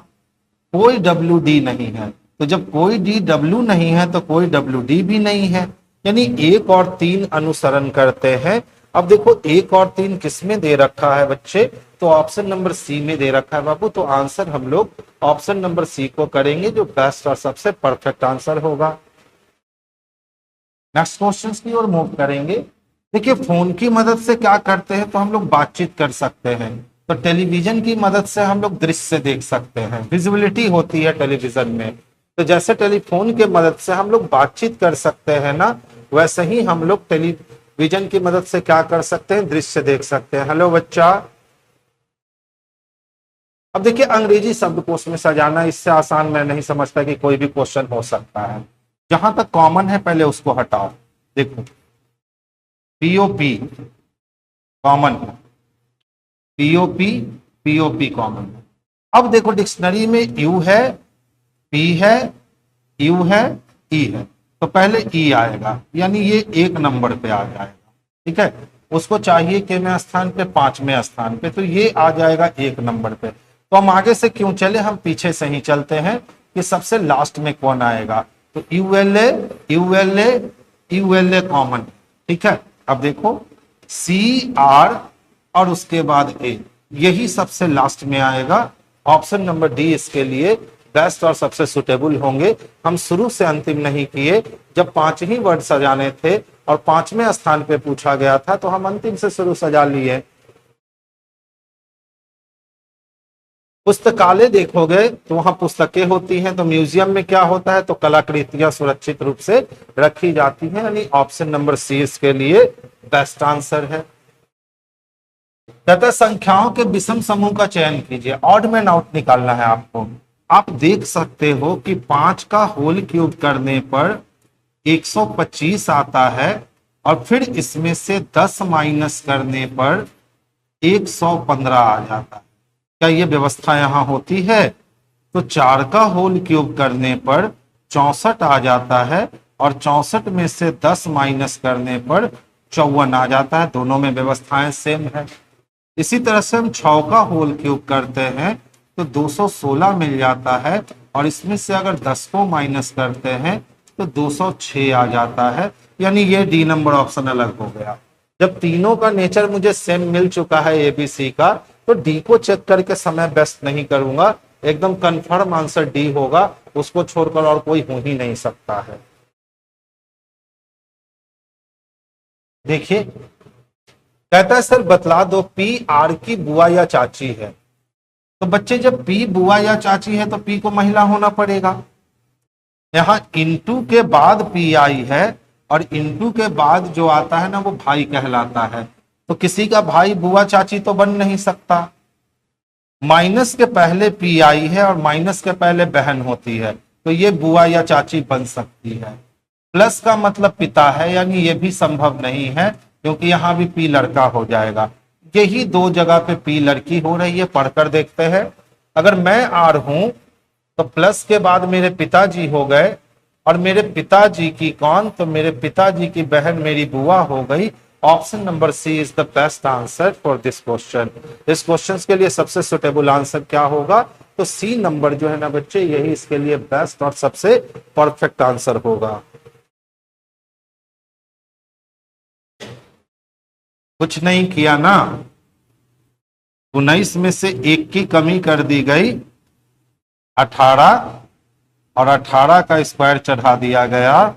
S2: कोई डब्ल्यू डी नहीं है। तो जब कोई डी डब्ल्यू नहीं है तो कोई डब्ल्यू डी भी नहीं है, यानी 1 और 3 अनुसरण करते हैं। अब देखो 1 और 3 किस में दे रखा है बच्चे, तो ऑप्शन नंबर सी में दे रखा है बाबू। तो आंसर हम लोग ऑप्शन नंबर सी को करेंगे, जो बेस्ट और सबसे परफेक्ट आंसर होगा। नेक्स्ट क्वेश्चन की ओर मूव करेंगे। देखिए फोन की मदद से क्या करते हैं, तो हम लोग बातचीत कर सकते हैं। तो टेलीविजन की मदद से हम लोग दृश्य देख सकते हैं, विजिबिलिटी होती है टेलीविजन में। तो जैसे टेलीफोन की मदद से हम लोग बातचीत कर सकते हैं ना, वैसे ही हम लोग टेलीविजन की मदद से क्या कर सकते हैं, दृश्य देख सकते हैं। हेलो बच्चा, अब देखिए अंग्रेजी शब्दकोश में सजाना, इससे आसान मैं नहीं समझता कि कोई भी क्वेश्चन हो सकता है। जहां तक कॉमन है पहले उसको हटाओ। देखो पीओपी कॉमन है, पीओपी पीओपी कॉमन है। अब देखो डिक्शनरी में यू है, पी है, यू है, ई है, तो पहले ई आएगा, यानी ये 1 नंबर पे आ जाएगा। ठीक है, उसको चाहिए कितने स्थान पे, 5वें स्थान पे, तो ये आ जाएगा 1 नंबर पे। तो हम आगे से क्यों चले, हम पीछे से ही चलते हैं कि सबसे लास्ट में कौन आएगा। तो यूएलए यूएलए यूएलए कॉमन। ठीक है, अब देखो सी आर और उसके बाद ए, यही सबसे लास्ट में आएगा। ऑप्शन नंबर डी इसके लिए बेस्ट और सबसे सुटेबल होंगे। हम शुरू से अंतिम नहीं किए, जब 5 ही वर्ड सजाने थे और 5वें स्थान पे पूछा गया था तो हम अंतिम से शुरू सजा लिए। पुस्तकालय देखोगे तो वहां पुस्तकें होती हैं, तो म्यूजियम में क्या होता है, तो कलाकृतियां सुरक्षित रूप से रखी जाती हैं, यानी ऑप्शन नंबर सी इसके लिए बेस्ट आंसर है। तथा संख्याओं के विषम समूह का चयन कीजिए, ऑड में आउट निकालना है आपको। आप देख सकते हो कि 5 का होल क्यूब करने पर 125 आता है, और फिर इसमें से 10 माइनस करने पर 115 आ जाता है। क्या ये व्यवस्था यहां होती है? तो 4 का होल क्यूब करने पर 64 आ जाता है, और 64 में से 10 माइनस करने पर 54 आ जाता है। दोनों में व्यवस्थाएं सेम है। इसी तरह से हम 6 का होल क्यूब करते हैं तो 216 मिल जाता है, और इसमें से अगर 10 को माइनस करते हैं तो 206 आ जाता है, यानी ये डी नंबर ऑप्शन अलग हो गया। जब तीनों का नेचर मुझे सेम मिल चुका है एबीसी का, तो डी को चेक करके समय बेस्ट नहीं करूंगा, एकदम कंफर्म आंसर डी होगा, उसको छोड़कर और कोई हो ही नहीं सकता है। देखिए कहता है सर बतला दो पी आर की बुआ या चाची है। तो बच्चे जब पी बुआ या चाची है तो पी को महिला होना पड़ेगा। यहां इनटू के बाद पी आई है, और इनटू के बाद जो आता है ना वो भाई कहलाता है। तो किसी का भाई बुआ चाची तो बन नहीं सकता। माइनस के पहले पी आई है और माइनस के पहले बहन होती है, तो ये बुआ या चाची बन सकती है। प्लस का मतलब पिता है, यानी ये भी संभव नहीं है, क्योंकि यहां भी पी लड़का हो जाएगा। यही 2 जगह पे पी लड़की हो रही है, पढ़कर देखते हैं। अगर मैं आर हूं तो प्लस के बाद मेरे पिताजी हो गए, और मेरे पिताजी की कौन, तो मेरे पिताजी की बहन मेरी बुआ हो गई। Option number C is the best answer for this question. इस क्वेश्चन के लिए सबसे सुटेबल आंसर क्या होगा, तो सी नंबर जो है ना बच्चे, यही इसके लिए बेस्ट और सबसे परफेक्ट आंसर होगा। कुछ नहीं किया ना, 19 में से 1 की कमी कर दी गई, 18, और 18 का स्क्वायर चढ़ा दिया गया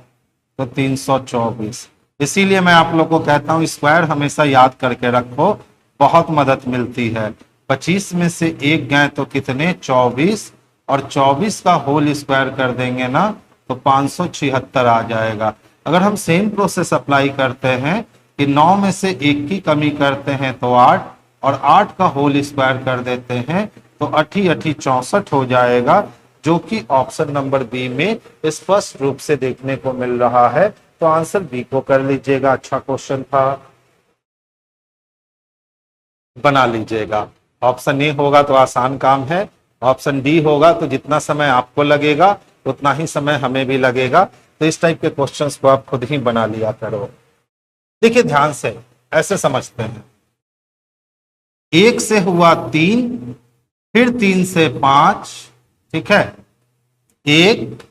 S2: तो 324। इसीलिए मैं आप लोग को कहता हूं स्क्वायर हमेशा याद करके रखो, बहुत मदद मिलती है। 25 में से 1 गए तो कितने, 24, और 24 का होल स्क्वायर कर देंगे ना तो 576 आ जाएगा। अगर हम सेम प्रोसेस अप्लाई करते हैं कि 9 में से 1 की कमी करते हैं तो 8, और 8 का होल स्क्वायर कर देते हैं तो 8 8 64 हो जाएगा, जो कि ऑप्शन नंबर बी में स्पष्ट रूप से देखने को मिल रहा है। तो आंसर बी को कर लीजिएगा। अच्छा क्वेश्चन था, बना लीजिएगा। ऑप्शन ए होगा तो आसान काम है, ऑप्शन डी होगा तो जितना समय आपको लगेगा उतना ही समय हमें भी लगेगा। तो इस टाइप के क्वेश्चंस को आप खुद ही बना लिया करो। देखिए ध्यान से ऐसे समझते हैं, 1 से हुआ 3, फिर 3 से 5, ठीक है, 1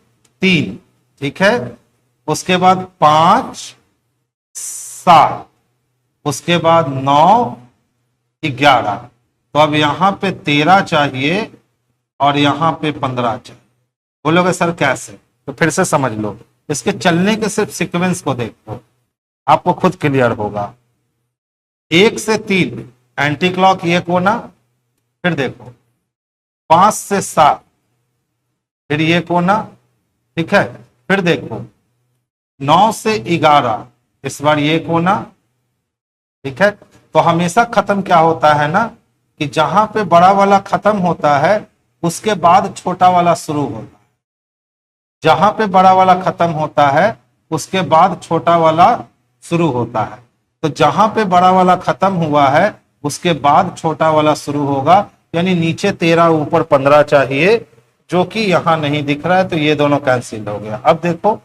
S2: 3, ठीक है, उसके बाद 5 7, उसके बाद 9 11। तो अब यहां पे 13 चाहिए और यहां पे 15 चाहिए। बोलोगे सर कैसे? तो फिर से समझ लो, इसके चलने के सिर्फ सीक्वेंस को देखो। आपको खुद क्लियर होगा। 1 से 3 एंटी क्लॉक ये कोना, फिर देखो 5 से 7 फिर ये कोना, ठीक है। फिर देखो 9 से 11 इस बार ये कोना, ठीक है। तो हमेशा खत्म क्या होता है ना कि जहां पे बड़ा वाला खत्म होता है उसके बाद छोटा वाला शुरू होता है, जहां पे बड़ा वाला खत्म होता है उसके बाद छोटा वाला शुरू होता है। तो जहां पे बड़ा वाला खत्म हुआ है उसके बाद छोटा वाला शुरू होगा, यानी नीचे 13 ऊपर 15 चाहिए, जो कि यहां नहीं दिख रहा है, तो ये दोनों कैंसिल हो गया। अब देखो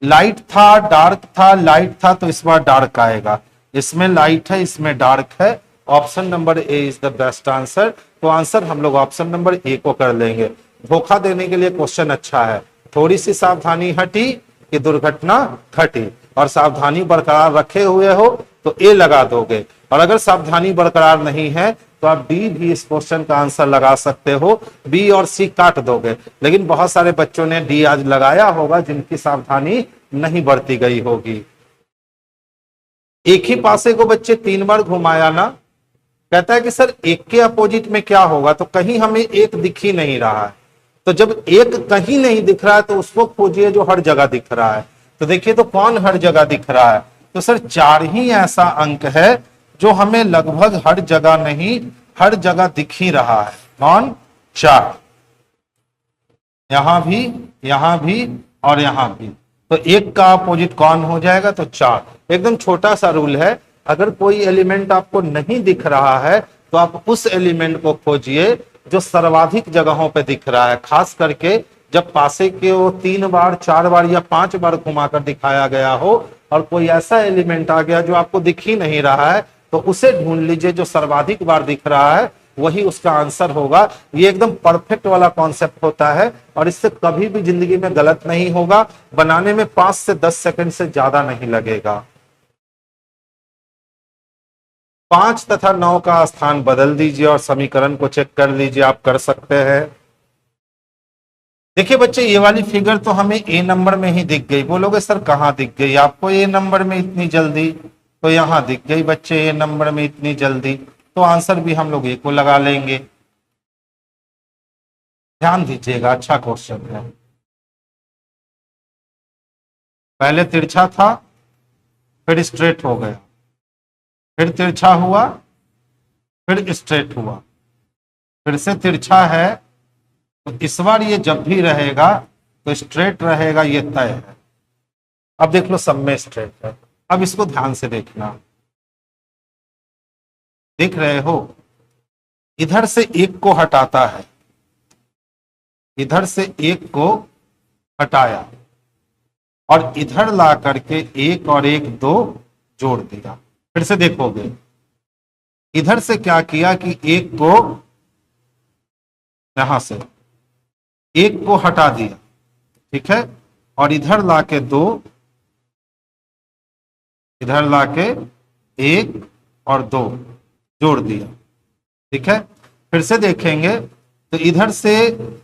S2: लाइट था डार्क था, लाइट था तो इस बार डार्क आएगा, इसमें लाइट है इसमें डार्क है। Option number A is the best answer. तो आंसर हम लोग ऑप्शन नंबर ए को कर लेंगे। धोखा देने के लिए क्वेश्चन अच्छा है, थोड़ी सी सावधानी हटी कि दुर्घटना घटी, और सावधानी बरकरार रखे हुए हो तो ए लगा दोगे, और अगर सावधानी बरकरार नहीं है तो आप डी भी इस क्वेश्चन का आंसर लगा सकते हो, बी और सी काट दोगे। लेकिन बहुत सारे बच्चों ने डी आज लगाया होगा जिनकी सावधानी नहीं बरती गई होगी। एक ही पासे को बच्चे 3 बार घुमाया ना, कहता है कि सर एक के अपोजिट में क्या होगा, तो कहीं हमें एक दिख ही नहीं रहा है। तो जब एक कहीं नहीं दिख रहा है तो उसको खोजिए जो हर जगह दिख रहा है। तो देखिए तो कौन हर जगह दिख रहा है, तो सर 4 ही ऐसा अंक है जो हमें लगभग हर जगह नहीं हर जगह दिख ही रहा है। कौन? 4, यहां भी और यहां भी। तो एक का अपोजिट कौन हो जाएगा, तो 4। एकदम छोटा सा रूल है, अगर कोई एलिमेंट आपको नहीं दिख रहा है तो आप उस एलिमेंट को खोजिए जो सर्वाधिक जगहों पे दिख रहा है। खास करके जब पासे के वो 3 बार 4 बार या 5 बार घुमाकर दिखाया गया हो और कोई ऐसा एलिमेंट आ गया जो आपको दिख ही नहीं रहा है, तो उसे ढूंढ लीजिए जो सर्वाधिक बार दिख रहा है, वही उसका आंसर होगा। ये एकदम परफेक्ट वाला कॉन्सेप्ट होता है और इससे कभी भी जिंदगी में गलत नहीं होगा। बनाने में 5 से 10 सेकंड से ज्यादा नहीं लगेगा। 5 तथा 9 का स्थान बदल दीजिए और समीकरण को चेक कर लीजिए, आप कर सकते हैं। देखिए बच्चे ये वाली फिगर तो हमें ए नंबर में ही दिख गई। बोलोगे सर कहां दिख गई आपको ए नंबर में इतनी जल्दी, तो यहां दिख गई बच्चे ए नंबर में इतनी जल्दी, तो आंसर भी हम लोग ए को लगा लेंगे। ध्यान दीजिएगा, अच्छा क्वेश्चन है। पहले तिरछा था फिर स्ट्रेट हो गया, फिर तिरछा हुआ फिर स्ट्रेट हुआ, फिर से तिरछा है, तो इस बार ये जब भी रहेगा तो स्ट्रेट रहेगा, ये तय है। अब देख लो सब में स्ट्रेट है। अब इसको ध्यान से देखना, देख रहे हो इधर से एक को हटाता है, इधर से एक को हटाया और इधर ला करके 1 और 1 2 जोड़ दिया। फिर से देखोगे इधर से क्या किया कि एक को यहां से एक को हटा दिया, ठीक है, और इधर लाके 2, इधर लाके 1 और 2 जोड़ दिया, ठीक है। फिर से देखेंगे तो इधर से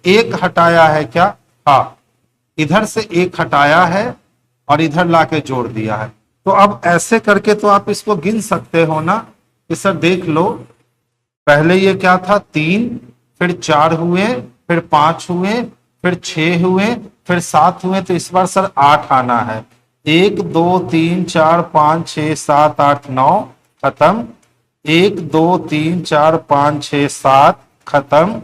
S2: एक हटाया है क्या, हाँ, इधर से एक हटाया है और इधर लाके जोड़ दिया है। तो अब ऐसे करके तो आप इसको गिन सकते हो ना कि सर देख लो, पहले ये क्या था 3, फिर 4 हुए, फिर 5 हुए, फिर 6 हुए, फिर 7 हुए, तो इस बार सर 8 आना है। 1 2 3 4 5 6 7 8 9 खत्म, 1 2 3 4 5 6 7 खत्म,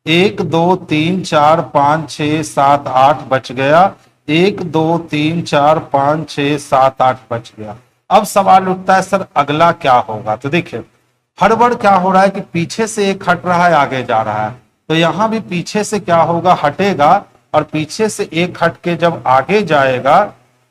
S2: 1 2 3 4 5 6 7 8 बच गया, 1 2 3 4 5 6 7 8 बच गया। अब सवाल उठता है सर अगला क्या होगा। तो देखिए हर बार क्या हो रहा है कि पीछे से एक हट रहा है आगे जा रहा है, तो यहां भी पीछे से क्या होगा, हटेगा, और पीछे से एक हट के जब आगे जाएगा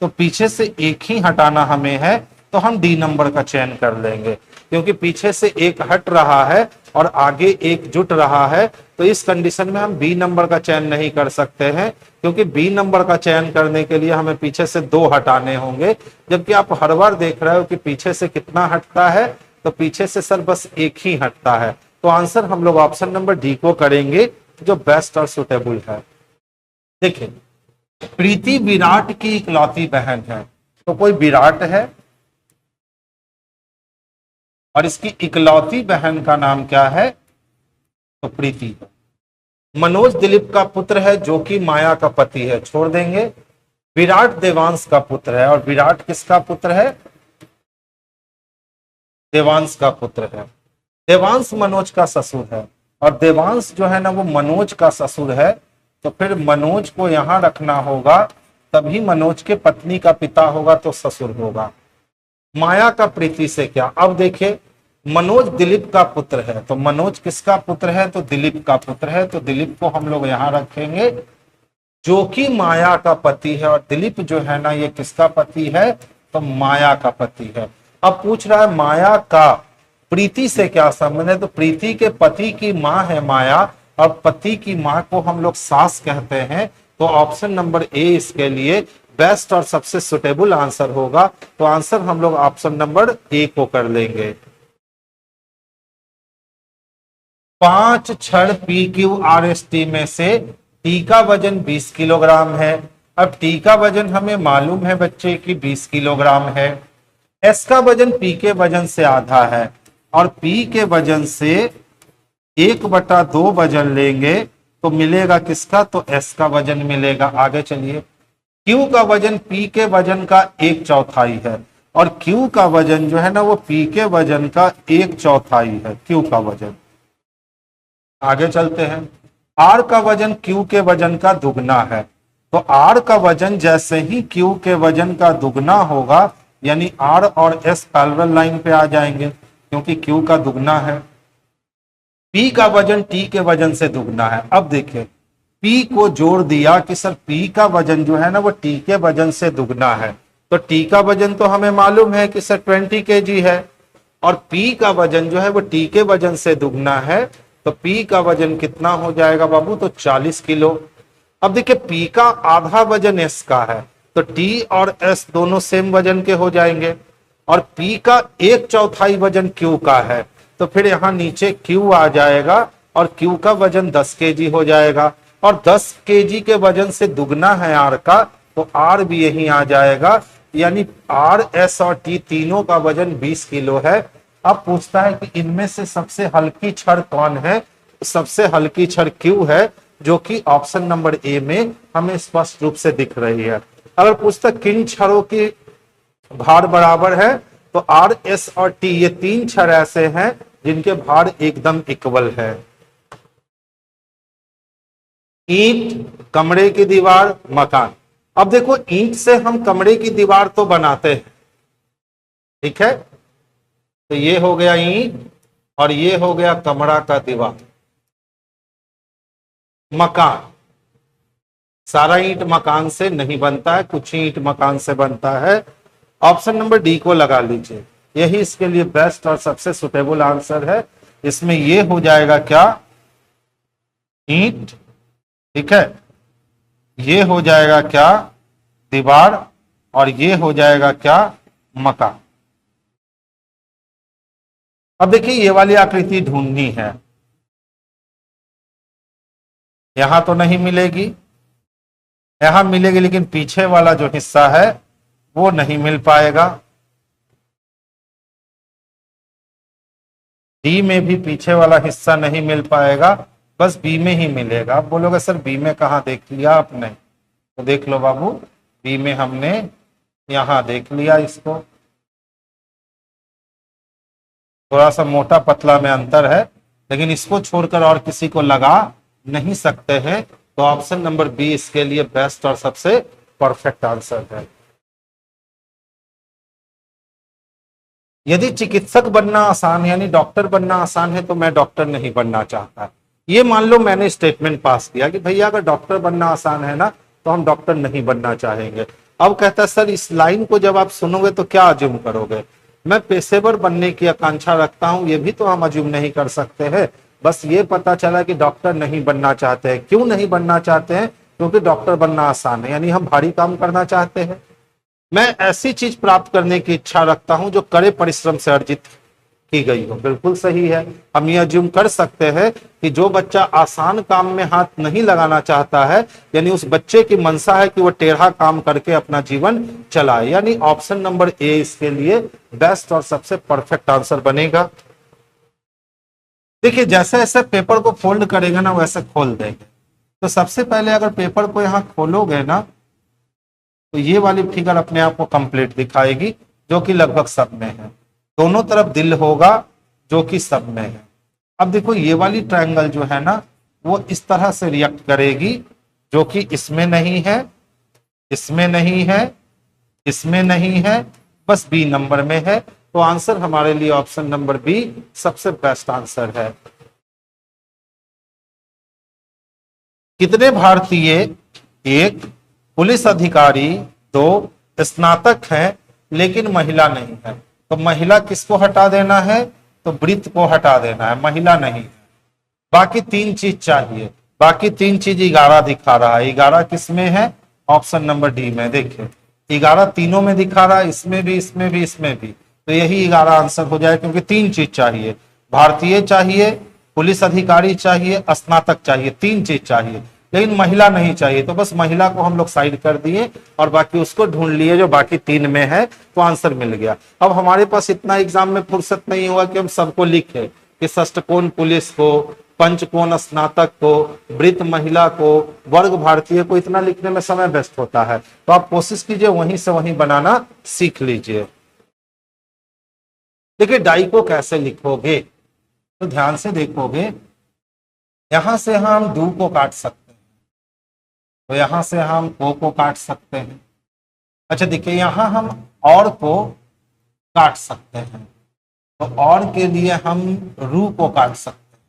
S2: तो पीछे से एक ही हटाना हमें है, तो हम डी नंबर का चयन कर लेंगे। क्योंकि पीछे से एक हट रहा है और आगे एक जुट रहा है, तो इस कंडीशन में हम बी नंबर का चयन नहीं कर सकते हैं, क्योंकि बी नंबर का चयन करने के लिए हमें पीछे से 2 हटाने होंगे। जबकि आप हर बार देख रहे हो कि पीछे से कितना हटता है, तो पीछे से सर बस एक ही हटता है। तो आंसर हम लोग ऑप्शन नंबर डी को करेंगे, जो बेस्ट और सुटेबल है। देखिए प्रीति विराट की इकलौती बहन है, तो कोई विराट है और इसकी इकलौती बहन का नाम क्या है, तो प्रीति है। मनोज दिलीप का पुत्र है जो कि माया का पति है, छोड़ देंगे। विराट देवांश का पुत्र है, और विराट किसका पुत्र है, देवांश का पुत्र है। देवांश मनोज का ससुर है, और देवांश जो है ना वो मनोज का ससुर है, तो फिर मनोज को यहां रखना होगा, तभी मनोज के पत्नी का पिता होगा तो ससुर होगा। माया का प्रीति से क्या, अब देखिए मनोज दिलीप का पुत्र है, तो मनोज किसका पुत्र है, तो दिलीप का पुत्र है, तो दिलीप को हम लोग यहां रखेंगे जो कि माया का पति है, और दिलीप जो है ना ये किसका पति है, तो माया का पति है। अब पूछ रहा है माया का प्रीति से क्या संबंध है, तो प्रीति के पति की माँ है माया, और पति की माँ को हम लोग सास कहते हैं, तो ऑप्शन नंबर ए इसके लिए बेस्ट और सबसे सुटेबल आंसर होगा। तो आंसर हम लोग ऑप्शन नंबर ए को कर लेंगे। 5 छड़ PQRST में से टी का वजन 20 किलोग्राम है। अब टी का वजन हमें मालूम है बच्चे कि 20 किलोग्राम है। एस का वजन पी के वजन से आधा है, और पी के वजन से 1/2 वजन लेंगे तो मिलेगा किसका, तो एस का वजन मिलेगा। आगे चलिए, क्यू का वजन पी के वजन का 1/4 है, और क्यू का वजन जो है ना वो पी के वजन का 1/4 है, क्यू का वजन। आगे चलते हैं, आर का वजन क्यू के वजन का दुगना है, तो आर का वजन जैसे ही क्यू के वजन का दुगना होगा, यानी आर और एस पैरेलल लाइन पे आ जाएंगे क्योंकि क्यू का दुगना है। पी का वजन टी के वजन से दुगना है। अब देखिए पी को जोड़ दिया कि सर पी का वजन जो है ना वो टी के वजन से दुगना है, तो टी का वजन तो हमें मालूम है कि सर 20 kg है, और पी का वजन जो है वो टी के वजन से दुगना है, तो पी का वजन कितना हो जाएगा बाबू, तो 40 किलो। अब देखिए पी का आधा वजन एस का है, तो टी और एस दोनों सेम वजन के हो जाएंगे, और पी का 1/4 वजन क्यू का है, तो फिर यहाँ नीचे क्यू आ जाएगा, और क्यू का वजन 10 kg हो जाएगा, और 10 kg के वजन से दुगना है आर का, तो आर भी यही आ जाएगा, यानी आर एस और टी तीनों का वजन 20 किलो है। अब पूछता है कि इनमें से सबसे हल्की छड़ कौन है, सबसे हल्की छड़ क्यू है, जो कि ऑप्शन नंबर ए में हमें स्पष्ट रूप से दिख रही है। अगर पूछता किन छड़ों की भार बराबर है, तो आर एस और टी ये 3 छड़ ऐसे हैं जिनके भार एकदम इक्वल है। ईंट, कमरे की दीवार, मकान। अब देखो ईंट से हम कमरे की दीवार तो बनाते हैं, ठीक है, तो ये हो गया ईंट और ये हो गया कमरा का दीवार। मकान, सारा ईंट मकान से नहीं बनता है, कुछ ईंट मकान से बनता है। ऑप्शन नंबर डी को लगा लीजिए, यही इसके लिए बेस्ट और सबसे सुटेबल आंसर है। इसमें ये हो जाएगा क्या, ईंट, ठीक है, ये हो जाएगा क्या, दीवार, और ये हो जाएगा क्या, मकान। अब देखिए ये वाली आकृति ढूंढनी है, यहां तो नहीं मिलेगी, यहां मिलेगी लेकिन पीछे वाला जो हिस्सा है वो नहीं मिल पाएगा। डी में भी पीछे वाला हिस्सा नहीं मिल पाएगा, बस बी में ही मिलेगा। आप बोलोगे सर बी में कहाँ देख लिया आपने, तो देख लो बाबू, बी में हमने यहां देख लिया इसको। थोड़ा सा मोटा पतला में अंतर है, लेकिन इसको छोड़कर और किसी को लगा नहीं सकते हैं, तो ऑप्शन नंबर बी इसके लिए बेस्ट और सबसे परफेक्ट आंसर है। यदि चिकित्सक बनना आसान है, यानी डॉक्टर बनना आसान है, तो मैं डॉक्टर नहीं बनना चाहता। ये मान लो मैंने स्टेटमेंट पास किया कि भैया अगर डॉक्टर बनना आसान है ना, तो हम डॉक्टर नहीं बनना चाहेंगे। अब कहता है सर इस लाइन को जब आप सुनोगे तो क्या अज्यूम करोगे, मैं पेशेवर बनने की आकांक्षा रखता हूं, ये भी तो हम अज्यूम नहीं कर सकते हैं। बस ये पता चला कि डॉक्टर नहीं बनना चाहते हैं। क्यों नहीं बनना चाहते हैं, क्योंकि डॉक्टर बनना आसान है, यानी हम भारी काम करना चाहते हैं। मैं ऐसी चीज प्राप्त करने की इच्छा रखता हूं जो कड़े परिश्रम से अर्जित, की गई हो। बिल्कुल सही है। हम ये अज्यूम कर सकते हैं कि जो बच्चा आसान काम में हाथ नहीं लगाना चाहता है, यानी उस बच्चे की मंशा है कि वो टेढ़ा काम करके अपना जीवन चलाए, यानी ऑप्शन नंबर ए इसके लिए बेस्ट और सबसे परफेक्ट आंसर बनेगा। देखिए जैसे जैसे पेपर को फोल्ड करेगा ना वैसे खोल देंगे। तो सबसे पहले अगर पेपर को यहां खोलोगे ना तो ये वाली फिगर अपने आप को कंप्लीट दिखाएगी, जो कि लगभग सब में है। दोनों तरफ दिल होगा जो कि सब में है। अब देखो ये वाली ट्रायंगल जो है ना वो इस तरह से रिएक्ट करेगी, जो कि इसमें नहीं है, इसमें नहीं है, इसमें नहीं है, बस बी नंबर में है। तो आंसर हमारे लिए ऑप्शन नंबर बी सबसे बेस्ट आंसर है। कितने भारतीय, एक, पुलिस अधिकारी, दो, स्नातक हैं लेकिन महिला नहीं है। तो महिला किसको हटा देना है? तो वृत्त को हटा देना है, महिला नहीं है। बाकी तीन चीज चाहिए, बाकी तीन चीज 11 दिखा रहा है। 11 किस में है? ऑप्शन नंबर डी में। देखिए 11 तीनों में दिखा रहा है, इसमें भी, इसमें भी, इसमें भी। तो यही 11 आंसर हो जाए, क्योंकि तीन चीज चाहिए, भारतीय चाहिए, पुलिस अधिकारी चाहिए, स्नातक चाहिए, तीन चीज चाहिए, लेकिन महिला नहीं चाहिए। तो बस महिला को हम लोग साइड कर दिए और बाकी उसको ढूंढ लिए जो बाकी तीन में है, तो आंसर मिल गया। अब हमारे पास इतना एग्जाम में फुर्सत नहीं हुआ कि हम सबको लिखे कि षष्ठकोण पुलिस को, पंचकोण स्नातक को, वृत्त महिला को, वर्ग भारतीय को, इतना लिखने में समय वेस्ट होता है। तो आप कोशिश कीजिए वहीं से वहीं बनाना सीख लीजिए। देखिए डाई को कैसे लिखोगे, तो ध्यान से देखोगे, यहां से हम दू को काट सकते हैं, तो यहां से हम ओ को काट सकते हैं। अच्छा देखिए यहां हम और को काट सकते हैं, तो और के लिए हम रू को काट सकते हैं।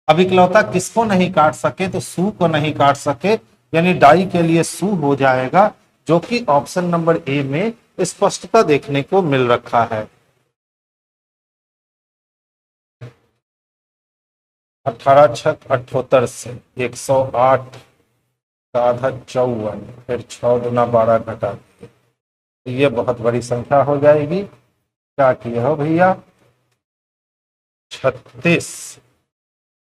S2: अब इकलौता किसको नहीं काट सके? तो सू को नहीं काट सके, यानी डाई के लिए सू हो जाएगा, जो कि ऑप्शन नंबर ए में स्पष्टता देखने को मिल रखा है। 18 छक 78 से 108 का आधा 54, फिर 6 गुना 12 घटा दिए, तो ये बहुत बड़ी संख्या हो जाएगी। क्या किए हो भैया? 36।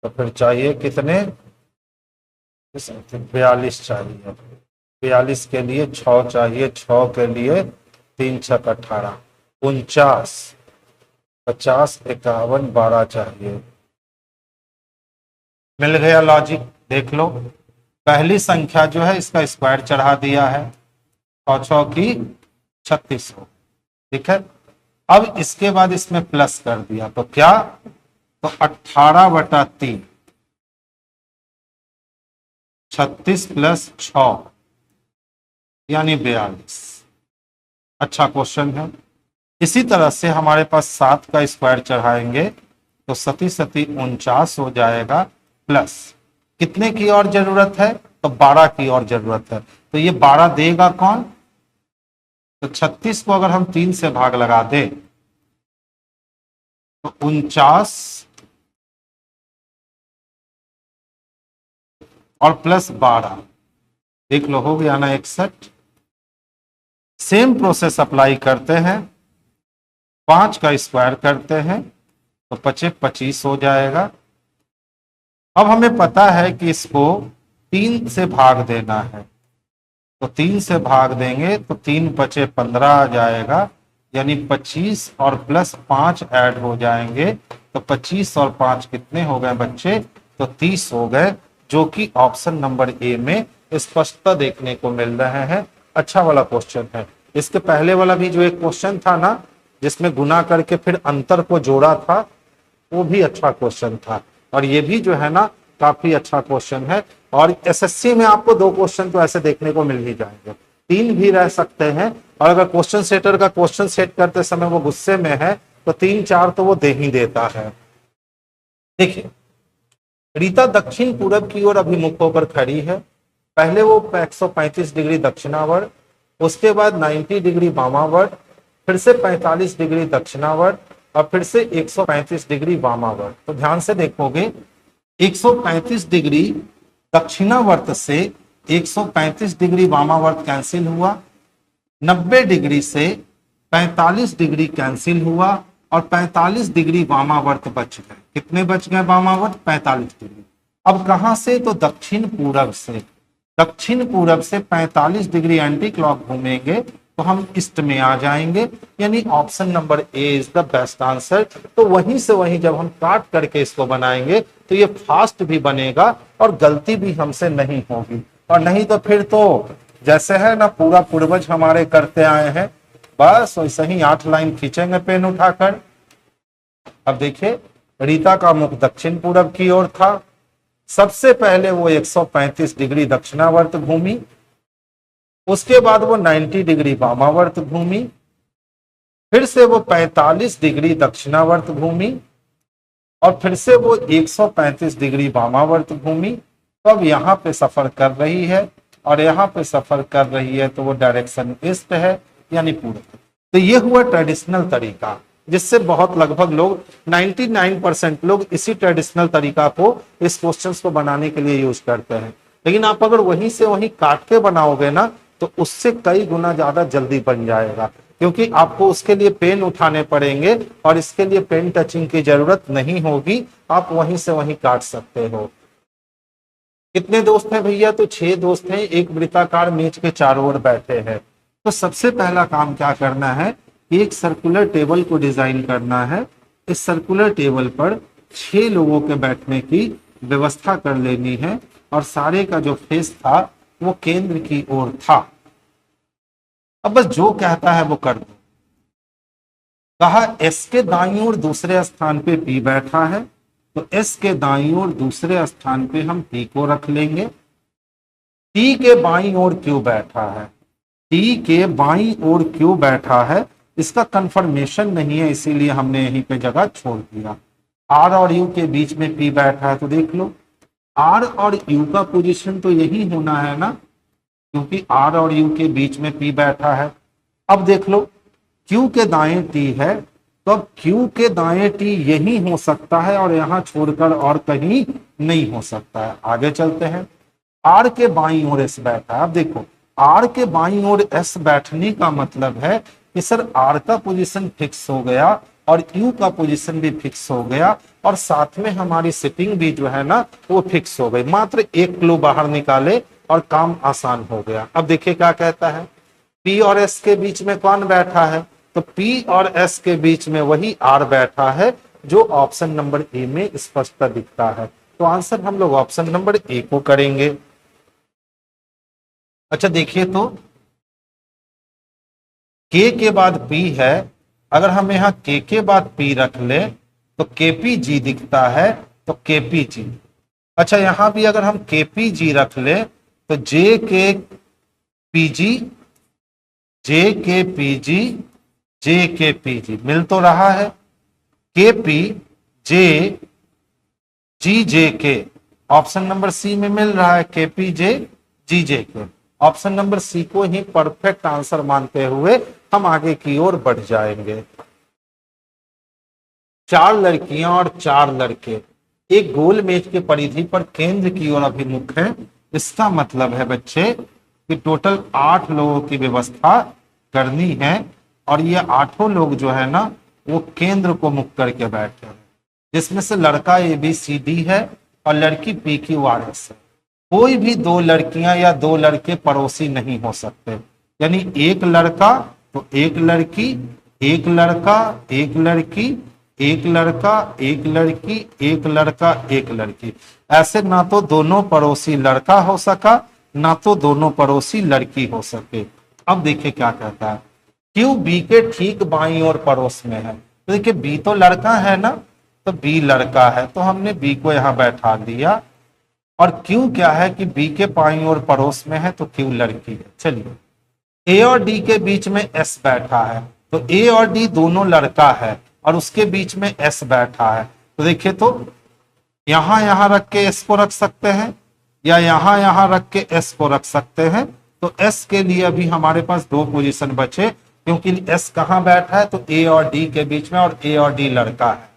S2: तो फिर चाहिए कितने? 42 चाहिए। 42 के लिए 6 चाहिए, 6 के लिए 3 छक 18, 49, 50, 51, 12 चाहिए। मिल गया लॉजिक। देख लो पहली संख्या जो है इसका स्क्वायर चढ़ा दिया है, 6 की 36 हो, ठीक है। अब इसके बाद इसमें प्लस कर दिया, तो क्या? तो 18/3, 36 प्लस 6 यानी 42। अच्छा क्वेश्चन है। इसी तरह से हमारे पास 7 का स्क्वायर चढ़ाएंगे तो 37 49 हो जाएगा, प्लस कितने की और जरूरत है? तो 12 की और जरूरत है। तो ये 12 देगा कौन? तो 36 को अगर हम 3 से भाग लगा दें तो 49 और प्लस 12, देख लो हो गया ना 61। सेम प्रोसेस अप्लाई करते हैं, 5 का स्क्वायर करते हैं तो 25 हो जाएगा। अब हमें पता है कि इसको 3 से भाग देना है, तो 3 से भाग देंगे तो 3 × 15 आ जाएगा, यानी 25 और प्लस 5 ऐड हो जाएंगे, तो 25 और 5 कितने हो गए बच्चे? तो 30 हो गए, जो कि ऑप्शन नंबर ए में स्पष्टता देखने को मिल रहे हैं। अच्छा वाला क्वेश्चन है। इसके पहले वाला भी जो एक क्वेश्चन था ना जिसमें गुना करके फिर अंतर को जोड़ा था, वो भी अच्छा क्वेश्चन था, और ये भी जो है ना काफी अच्छा क्वेश्चन है। और एसएससी में आपको 2 क्वेश्चन तो ऐसे देखने को मिल ही जाएंगे, 3 भी रह सकते हैं, और अगर क्वेश्चन सेटर का क्वेश्चन सेट करते समय वो गुस्से में है तो 3-4 तो वो दे ही देता है। देखिए रीता दक्षिण पूरब की ओर अभिमुख होकर खड़ी है। पहले वो 135 डिग्री दक्षिणावर्त, उसके बाद 90 डिग्री वामावर्त, फिर से 45 डिग्री दक्षिणावर्त, और फिर से 135 डिग्री वामावर्त। तो ध्यान से देखोगे 135 डिग्री दक्षिणावर्त से 135 डिग्री वामावर्त कैंसिल हुआ, 90 डिग्री से 45 डिग्री कैंसिल हुआ, और 45 डिग्री वामावर्त बच गए। कितने बच गए वामावर्त? 45 डिग्री। अब कहां से? तो दक्षिण पूरब से। दक्षिण पूरब से 45 डिग्री एंटी क्लॉक घूमेंगे तो हम ईस्ट में आ जाएंगे, यानी option number A is the best answer. तो वहीं से वहीं जब हम काट करके इसको बनाएंगे तो ये फास्ट भी बनेगा और गलती भी हमसे नहीं होगी। और नहीं तो फिर तो जैसे है ना पूरा पूर्वज हमारे करते आए हैं, बस वैसे ही 8 लाइन खींचेंगे पेन उठाकर। अब देखिए, रीता का मुख दक्षिण पूरब की ओर था। सबसे पहले वो 135 डिग्री दक्षिणावर्त घूमी, उसके बाद वो 90 डिग्री वामावर्त घूमी, फिर से वो 45 डिग्री दक्षिणावर्त घूमी और फिर से वो 135 डिग्री वामावर्त घूमी। तो अब यहाँ पे सफर कर रही है और यहाँ पे सफर कर रही है, तो वो डायरेक्शन ईस्ट है यानी पूर्व। तो ये हुआ ट्रेडिशनल तरीका, जिससे बहुत लगभग लोग 99% लोग इसी ट्रेडिशनल तरीका को इस क्वेश्चंस को बनाने के लिए यूज करते हैं। लेकिन आप अगर वहीं से वहीं काट के बनाओगे ना तो उससे कई गुना ज्यादा जल्दी बन जाएगा, क्योंकि आपको उसके लिए पेन उठाने पड़ेंगे और इसके लिए पेन टचिंग की जरूरत नहीं होगी, आप वहीं से वहीं काट सकते हो। कितने दोस्त हैं भैया? तो 6 दोस्त हैं, एक वृत्ताकार मेज के चारों ओर बैठे हैं। तो सबसे पहला काम क्या करना है, एक सर्कुलर टेबल को डिजाइन करना है। इस सर्कुलर टेबल पर 6 लोगों के बैठने की व्यवस्था कर लेनी है और सारे का जो फेस था वो केंद्र की ओर था। अब बस जो कहता है वो कर दो। कहा एस के दाईं ओर दूसरे स्थान पे पी बैठा है, तो एस के दाईं ओर दूसरे स्थान पे हम पी को रख लेंगे। टी के बाईं ओर क्यू बैठा है, टी के बाईं ओर क्यू बैठा है, इसका कंफर्मेशन नहीं है इसीलिए हमने यहीं पे जगह छोड़ दिया। आर और यू के बीच में पी बैठा है, तो देख लो आर और यू का पोजीशन तो यही होना है ना, क्योंकि आर और यू के बीच में पी बैठा है। अब देख लो क्यू के दाएं टी है, तो अब क्यू के दाएं टी यही हो सकता है और यहां छोड़कर और कहीं नहीं हो सकता है। आगे चलते हैं। आर के बाईं ओर एस बैठा है। अब देखो आर के बाईं ओर एस बैठने का मतलब है कि सर आर का पोजीशन फिक्स हो गया और यू का पोजीशन भी फिक्स हो गया और साथ में हमारी सिटिंग भी जो है ना वो फिक्स हो गई। मात्र एक क्लू बाहर निकाले और काम आसान हो गया। अब देखिए क्या कहता है, पी और एस के बीच में कौन बैठा है? तो पी और एस के बीच में वही आर बैठा है जो ऑप्शन नंबर ए में स्पष्ट दिखता है। तो आंसर हम लोग ऑप्शन नंबर ए को करेंगे। अच्छा देखिए, तो के बाद पी है, अगर हम यहाँ के बाद पी रख ले तो केपी जी दिखता है, तो केपी जी। अच्छा यहां भी अगर हम केपी जी रख ले तो जे के पीजी, जे के पीजी, जे के पीजी मिल तो रहा है। केपी जे जी जे के ऑप्शन नंबर सी में मिल रहा है, केपी जे जी जे के। ऑप्शन नंबर सी को ही परफेक्ट आंसर मानते हुए हम आगे की ओर बढ़ जाएंगे। 4 लड़कियां और 4 लड़के एक गोल मेज के परिधि पर केंद्र की ओर अभिमुख है। इसका मतलब है बच्चे कि टोटल 8 लोगों की व्यवस्था करनी है और ये 8 लोग जो है ना वो केंद्र को मुख करके बैठे हैं, जिसमें से लड़का ABCD है और लड़की PQRS है। कोई भी 2 लड़कियां या 2 लड़के पड़ोसी नहीं हो सकते, यानी एक लड़का तो एक लड़की, एक लड़का एक लड़की, एक लड़का एक लड़की, एक लड़का एक लड़की। ऐसे ना तो दोनों पड़ोसी लड़का हो सका ना तो दोनों पड़ोसी लड़की हो सके। अब देखिए क्या कहता है, क्यों बी के ठीक बाईं ओर पड़ोस में है। तो देखिए बी तो लड़का है ना, तो बी लड़का है तो हमने बी को यहां बैठा दिया। और क्यों क्या है कि बी के बाईं ओर पड़ोस में है तो क्यों लड़की है। चलिए ए और डी के बीच में एस बैठा है, तो ए और डी दोनों लड़का है और उसके बीच में एस बैठा है। तो देखिए तो यहां रख के एस को रख सकते हैं या यहां रख के एस को रख सकते हैं। तो एस के लिए अभी हमारे पास 2 पोजीशन बचे, क्योंकि एस कहां बैठा है तो ए और डी के बीच में, और ए और डी लड़का है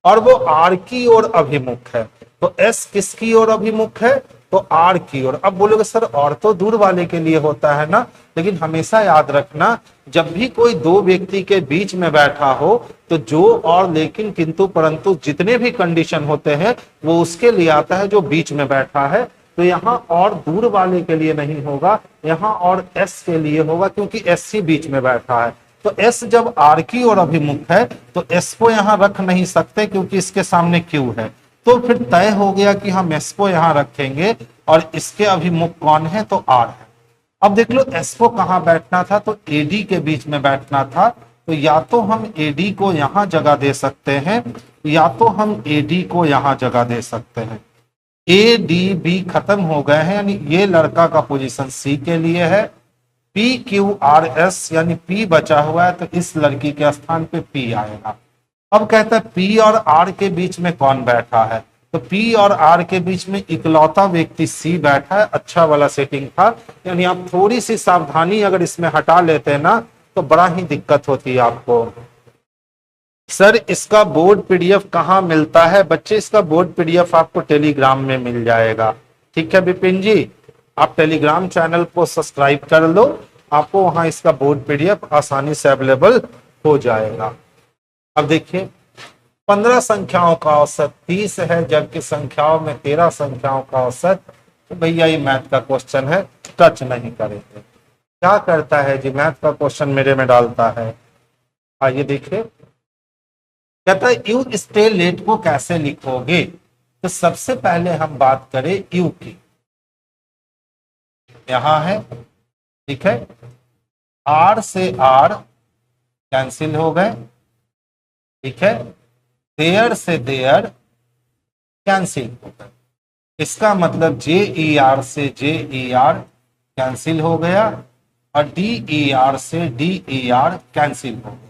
S2: और वो आर की ओर अभिमुख है। तो एस किसकी ओर अभिमुख है? तो आर की ओर। अब बोलोगे सर और तो दूर वाले के लिए होता है ना, लेकिन हमेशा याद रखना जब भी कोई दो व्यक्ति के बीच में बैठा हो तो जो और लेकिन किंतु परंतु जितने भी कंडीशन होते हैं वो उसके लिए आता है जो बीच में बैठा है। तो यहाँ और दूर वाले के लिए नहीं होगा, यहाँ और एस के लिए होगा, क्योंकि एस ही बीच में बैठा है। तो एस जब आर की ओर अभिमुख है तो एस को यहाँ रख नहीं सकते क्योंकि इसके सामने क्यू है। तो फिर तय हो गया कि हम एस को यहाँ रखेंगे और इसके अभिमुख कौन है, तो आर है। अब देख लो एस को कहाँ बैठना था, तो एडी के बीच में बैठना था। तो या तो हम एडी को यहाँ जगह दे सकते हैं या तो हम एडी को यहाँ जगह दे सकते हैं। ए डी बी खत्म हो गए हैं, यानी ये लड़का का पोजीशन सी के लिए है। पी क्यू आर एस यानी पी बचा हुआ है, तो इस लड़की के स्थान पे पी आएगा। अब कहता है पी और आर के बीच में कौन बैठा है, तो पी और आर के बीच में इकलौता व्यक्ति सी बैठा है। अच्छा वाला सेटिंग था, यानी आप थोड़ी सी सावधानी अगर इसमें हटा लेते हैं ना तो बड़ा ही दिक्कत होती है आपको। सर इसका बोर्ड पीडीएफ कहाँ मिलता है? बच्चे इसका बोर्ड पीडीएफ आपको टेलीग्राम में मिल जाएगा। ठीक है विपिन जी, आप टेलीग्राम चैनल को सब्सक्राइब कर लो, आपको वहां इसका बोर्ड पीडीएफ आसानी से अवेलेबल हो जाएगा। अब देखिए 15 संख्याओं का औसत 30 है, जबकि संख्याओं में 13 संख्याओं का औसत। तो भैया ये मैथ का क्वेश्चन है, टच नहीं करेंगे। क्या करता है जी, मैथ का क्वेश्चन मेरे में डालता है। आइए देखिए, कहता है यू स्टे लेट को कैसे लिखोगे। तो सबसे पहले हम बात करें यू की, यहां है, ठीक है, आर से आर कैंसिल हो गए, ठीक है, देयर से देयर कैंसिल हो गए। इसका मतलब जे ई आर से जे ई आर कैंसिल हो गया और डी ई आर से डी ई आर कैंसिल हो गया।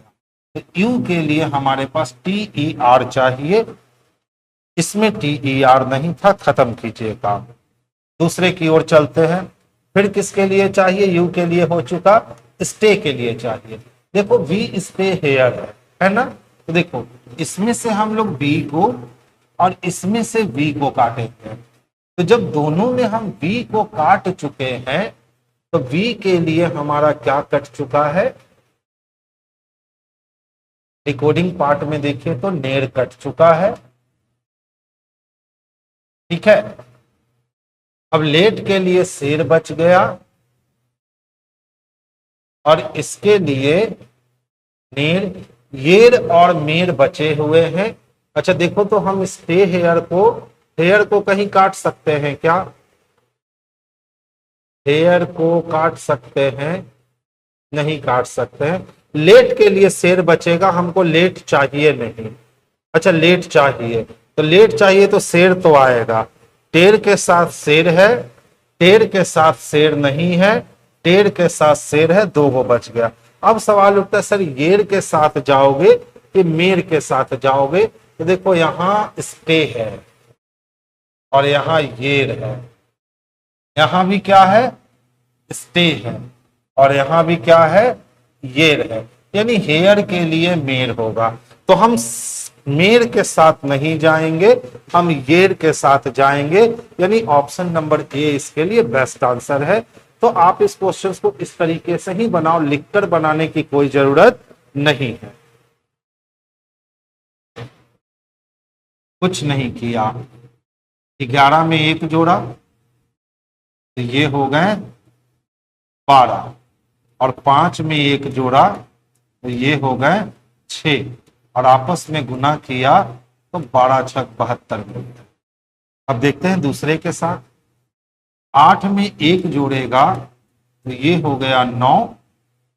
S2: तो यू के लिए हमारे पास टी ई आर चाहिए, इसमें टी ई आर नहीं था, खत्म कीजिए काम। दूसरे की ओर चलते हैं, फिर किसके लिए चाहिए? यू के लिए हो चुका, स्टे के लिए चाहिए। देखो वी स्टे हेयर है ना, तो देखो इसमें से हम लोग बी को और इसमें से वी को काटेंगे। तो जब दोनों में हम वी को काट चुके हैं तो वी के लिए हमारा क्या कट चुका है? डिकोडिंग पार्ट में देखिए तो नेर कट चुका है, ठीक है। अब लेट के लिए शेर बच गया और इसके लिए नेर, येर और मेर बचे हुए हैं। अच्छा देखो तो हम स्टे हेयर को कहीं काट सकते हैं क्या? हेयर को काट सकते हैं? नहीं काट सकते हैं। लेट के लिए शेर बचेगा, हमको लेट चाहिए नहीं। अच्छा लेट चाहिए, तो लेट चाहिए तो शेर तो आएगा। टेर के साथ शेर है, टेर के साथ शेर नहीं है, टेर के साथ शेर है, दो वो बच गया। अब सवाल उठता है सर येर के साथ जाओगे कि मेर के साथ जाओगे? तो देखो यहां स्टे है और यहां येर है, यहां भी क्या है? स्टे है और यहां भी क्या है? येर है, यानी हेयर के लिए मेर होगा। तो हम मेर के साथ नहीं जाएंगे, हम येर के साथ जाएंगे, यानी ऑप्शन नंबर ए इसके लिए बेस्ट आंसर है। तो आप इस क्वेश्चन को इस तरीके से ही बनाओ, लिखकर बनाने की कोई जरूरत नहीं है। कुछ नहीं किया, 11 में 1 जोड़ा तो ये हो गए 12 और 5 में 1 जोड़ा तो ये हो गए 6 और आपस में गुना किया तो 12 छक 72 मिलते। अब देखते हैं दूसरे के साथ, 8 में 1 जोड़ेगा तो ये हो गया 9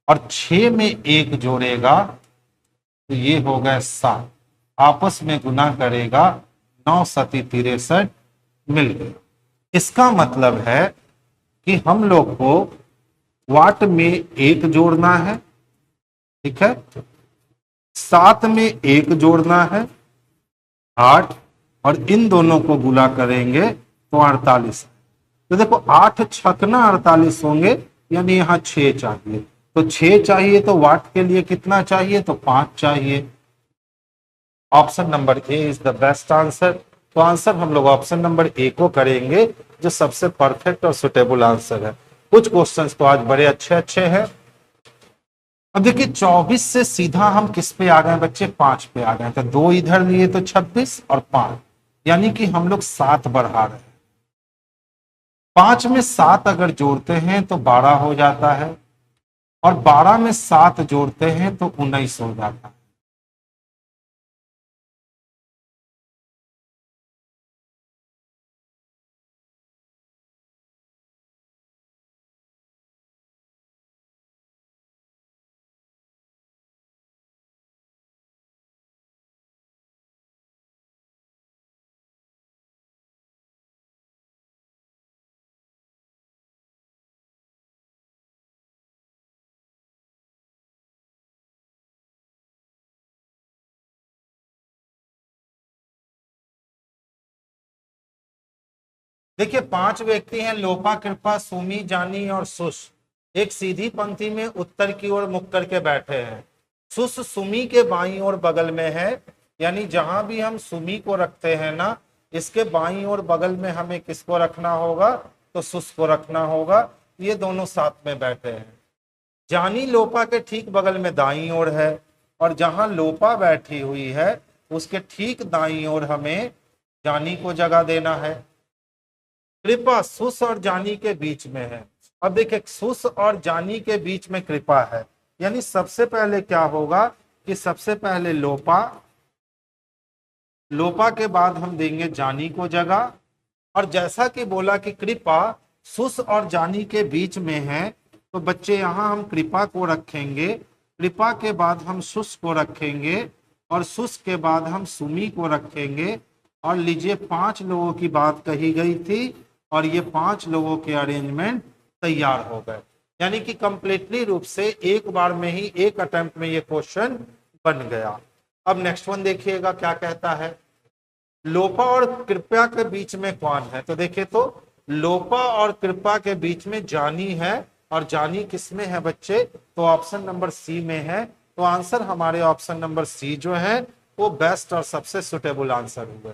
S2: और 6 में 1 जोड़ेगा तो ये हो गया 7, आपस में गुना करेगा 9 सती 63 मिल गया। इसका मतलब है कि हम लोग को वाट में 1 जोड़ना है, ठीक है, 7 में 1 जोड़ना है 8 और इन दोनों को गुना करेंगे तो 48। तो देखो 8 छकना 48 होंगे, यानी यहाँ 6 चाहिए। तो 6 चाहिए तो वाट के लिए कितना चाहिए? तो 5 चाहिए। Option number A is the best answer. तो आंसर हम लोग ऑप्शन नंबर ए को करेंगे, जो सबसे परफेक्ट और सुटेबल आंसर है। कुछ क्वेश्चंस तो आज बड़े अच्छे अच्छे हैं। अब देखिए 24 से सीधा हम किस पे आ गए बच्चे, 5 पे आ गए। तो 2 इधर लिए तो 26 और 5, यानी कि हम लोग 7 बढ़ा रहे हैं। 5 में 7 अगर जोड़ते हैं तो 12 हो जाता है, और 12 में 7 जोड़ते हैं तो 19 हो जाता है। देखिए 5 व्यक्ति हैं, लोपा, कृपा, सुमी, जानी और सुश, एक सीधी पंक्ति में उत्तर की ओर मुख करके बैठे हैं। सुश सुमी के बाईं ओर बगल में है, यानी जहां भी हम सुमी को रखते हैं ना, इसके बाईं ओर बगल में हमें किसको रखना होगा, तो सुश को रखना होगा। ये दोनों साथ में बैठे हैं। जानी लोपा के ठीक बगल में दाईं ओर है, और जहां लोपा बैठी हुई है उसके ठीक दाईं ओर हमें जानी को जगह देना है। कृपा सुस और जानी के बीच में है। अब देखिए सुस और जानी के बीच में कृपा है, यानी सबसे पहले क्या होगा कि सबसे पहले लोपा, लोपा के बाद हम देंगे जानी को जगह। और जैसा कि बोला कि कृपा सुस और जानी के बीच में है, तो बच्चे यहां हम कृपा को रखेंगे, कृपा के बाद हम सुस को रखेंगे, और सुस के बाद हम सुमी को रखेंगे। और लीजिए 5 लोगों की बात कही गई थी, और ये 5 लोगों के अरेंजमेंट तैयार हो गए, यानी कि कंप्लीटली रूप से एक बार में ही, एक अटेम्प्ट में ये क्वेश्चन बन गया। अब नेक्स्ट वन देखिएगा क्या कहता है। लोपा और कृपा के बीच में कौन है, तो देखिए तो लोपा और कृपा के बीच में जानी है, और जानी किस में है बच्चे, तो ऑप्शन नंबर सी में है। तो आंसर हमारे ऑप्शन नंबर सी जो है वो बेस्ट और सबसे सुटेबल आंसर हुआ।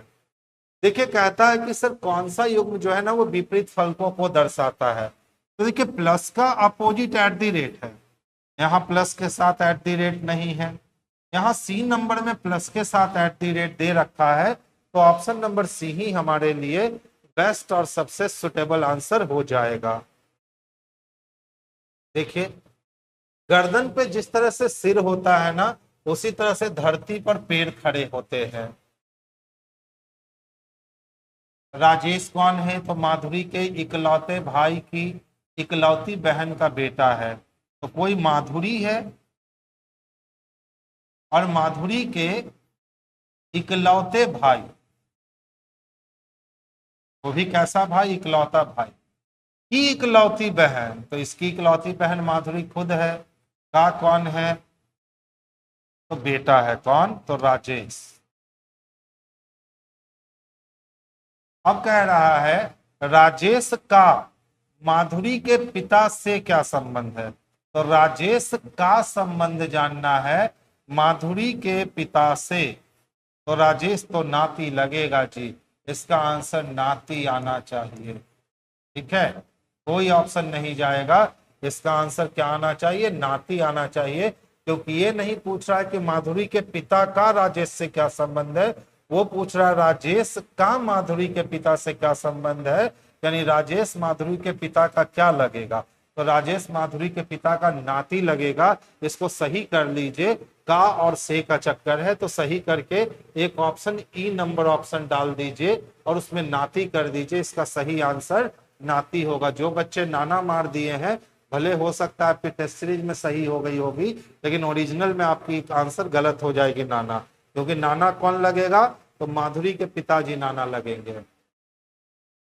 S2: देखिए कहता है कि सर कौन सा युग्म जो है ना वो विपरीत फलकों को दर्शाता है, तो देखिए प्लस का अपोजिट एट द रेट है, यहाँ प्लस के साथ एट द रेट नहीं है, यहाँ सी नंबर में प्लस के साथ एट द रेट दे रखा है। तो ऑप्शन नंबर सी ही हमारे लिए बेस्ट और सबसे सुटेबल आंसर हो जाएगा। देखिए गर्दन पे जिस तरह से सिर होता है ना, उसी तरह से धरती पर पैर खड़े होते हैं। राजेश कौन है, तो माधुरी के इकलौते भाई की इकलौती बहन का बेटा है। तो कोई माधुरी है, और माधुरी के इकलौते भाई, वो भी कैसा भाई, इकलौता भाई की इकलौती बहन, तो इसकी इकलौती बहन माधुरी खुद है। का कौन है, तो बेटा है कौन, तो राजेश। अब कह रहा है राजेश का माधुरी के पिता से क्या संबंध है, तो राजेश का संबंध जानना है माधुरी के पिता से। तो राजेश तो नाती लगेगा जी, इसका आंसर नाती आना चाहिए। ठीक है, कोई ऑप्शन नहीं जाएगा, इसका आंसर क्या आना चाहिए, नाती आना चाहिए। क्योंकि ये नहीं पूछ रहा है कि माधुरी के पिता का राजेश से क्या संबंध है, वो पूछ रहा है राजेश का माधुरी के पिता से क्या संबंध है, यानी राजेश माधुरी के पिता का क्या लगेगा। तो राजेश माधुरी के पिता का नाती लगेगा। इसको सही कर लीजिए, का और से का चक्कर है, तो सही करके एक ऑप्शन ई नंबर ऑप्शन डाल दीजिए और उसमें नाती कर दीजिए। इसका सही आंसर नाती होगा। जो बच्चे नाना मार दिए हैं, भले हो सकता है आपकी टेस्ट सीरीज में सही हो गई होगी, लेकिन ओरिजिनल में आपकी आंसर गलत हो जाएगी नाना, क्योंकि नाना कौन लगेगा, तो माधुरी के पिताजी नाना लगेंगे।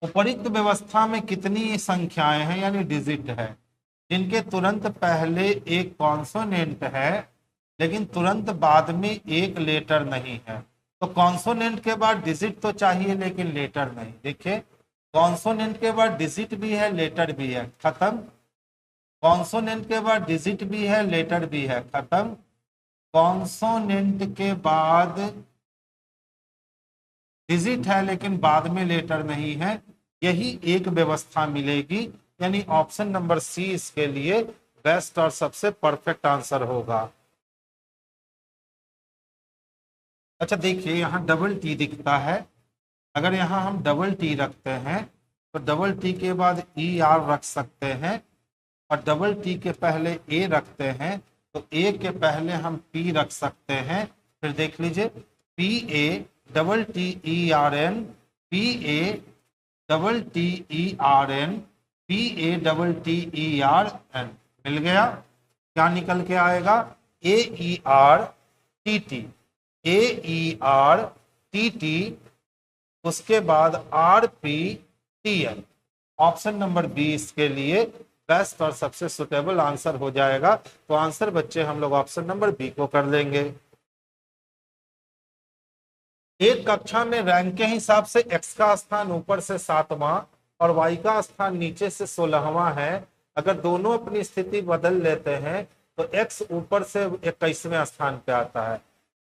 S2: उपरोक्त व्यवस्था में कितनी संख्याएं हैं, यानी डिजिट है, जिनके तुरंत पहले एक कॉन्सोनेंट है लेकिन तुरंत बाद में एक लेटर नहीं है। तो कॉन्सोनेंट के बाद डिजिट तो चाहिए लेकिन लेटर नहीं। देखिए कॉन्सोनेंट के बाद डिजिट भी है, लेटर भी है, खत्म। कॉन्सोनेंट के बाद डिजिट भी है, लेटर भी है, खत्म। कॉन्सोनेंट के बाद डिजिट है लेकिन बाद में लेटर नहीं है, यही एक व्यवस्था मिलेगी, यानी ऑप्शन नंबर सी इसके लिए बेस्ट और सबसे परफेक्ट आंसर होगा। अच्छा देखिए यहाँ डबल टी दिखता है, अगर यहाँ हम डबल टी रखते हैं तो डबल टी के बाद ई आर रख सकते हैं, और डबल टी के पहले ए रखते हैं तो ए के पहले हम पी रख सकते हैं। फिर देख लीजिए P A double T E R N, P A double T E R N, P A double T E R N, मिल गया। क्या निकल के आएगा? A E R T T, A E R T T, उसके बाद R P T N. Option number B इसके लिए बेस्ट और सबसे सुटेबल आंसर हो जाएगा। तो आंसर बच्चे हम लोग ऑप्शन नंबर बी को कर लेंगे। एक कक्षा में रैंक के हिसाब से एक्स का स्थान ऊपर से 7वां और वाई का स्थान नीचे से 16वां है। अगर दोनों अपनी स्थिति बदल लेते हैं तो एक्स ऊपर से 21वें स्थान पे आता है।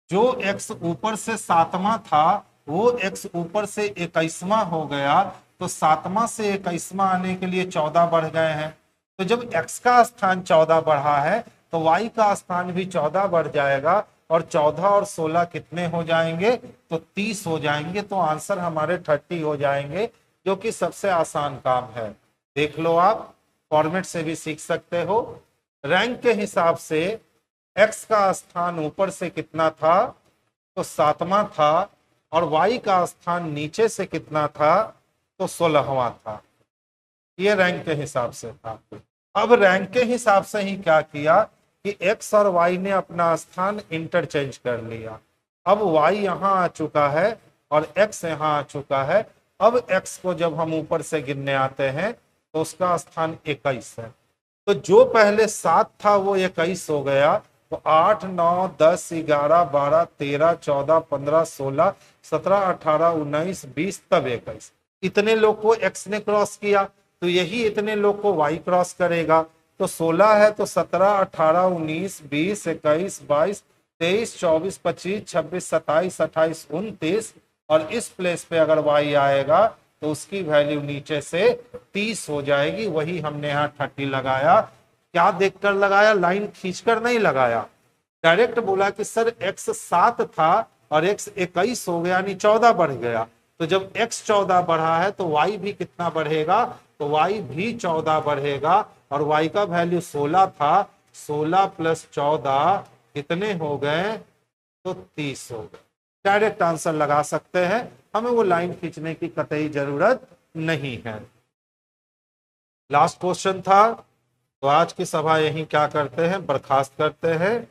S2: जो एक्स ऊपर से 7वां था वो एक्स ऊपर से 21वां हो गया, तो 7वां से 21वां आने के लिए 14 बढ़ गए हैं। तो जब x का स्थान 14 बढ़ा है तो y का स्थान भी 14 बढ़ जाएगा, और 14 और 16 कितने हो जाएंगे? तो 30 हो जाएंगे। तो आंसर हमारे 30 हो जाएंगे, जो कि सबसे आसान काम है। देख लो, आप फॉर्मेट से भी सीख सकते हो। रैंक के हिसाब से x का स्थान ऊपर से कितना था? तो 7वां था, और y का स्थान नीचे से कितना था? तो 16वां था। ये रैंक के हिसाब से था। अब रैंक के हिसाब से ही क्या किया कि x और y ने अपना स्थान इंटरचेंज कर लिया। अब y यहाँ आ चुका है और x यहाँ आ चुका है। अब x को जब हम ऊपर से गिनने आते हैं तो उसका स्थान 21 है। तो जो पहले 7 था वो 21 हो गया। तो 8, 9, 10, 11, 12, 13, 14, 15, 16, 17, 18, 19, 20, तब 21। इतने लोग को x ने क्रॉस किया, तो यही इतने लोग को y क्रॉस करेगा। तो 16 है तो 17, 18, 19, 20, 21, 22, 23, 24, 25, 26, 27, 28, 29, और इस प्लेस पे अगर y आएगा तो उसकी वैल्यू नीचे से 30 हो जाएगी। वही हमने यहाँ 30 लगाया। क्या देखकर लगाया? लाइन खींचकर नहीं लगाया, डायरेक्ट बोला कि सर x 7 था और x 21 हो गया, यानी 14 बढ़ गया। तो जब x 14 बढ़ा है तो y भी कितना बढ़ेगा? तो y भी 14 बढ़ेगा, और y का वैल्यू 16 था। 16 प्लस 14 कितने हो गए? तो 30 हो गए। डायरेक्ट आंसर लगा सकते हैं, हमें वो लाइन खींचने की कतई जरूरत नहीं है। लास्ट क्वेश्चन था, तो आज की सभा यही क्या करते हैं, बर्खास्त करते हैं।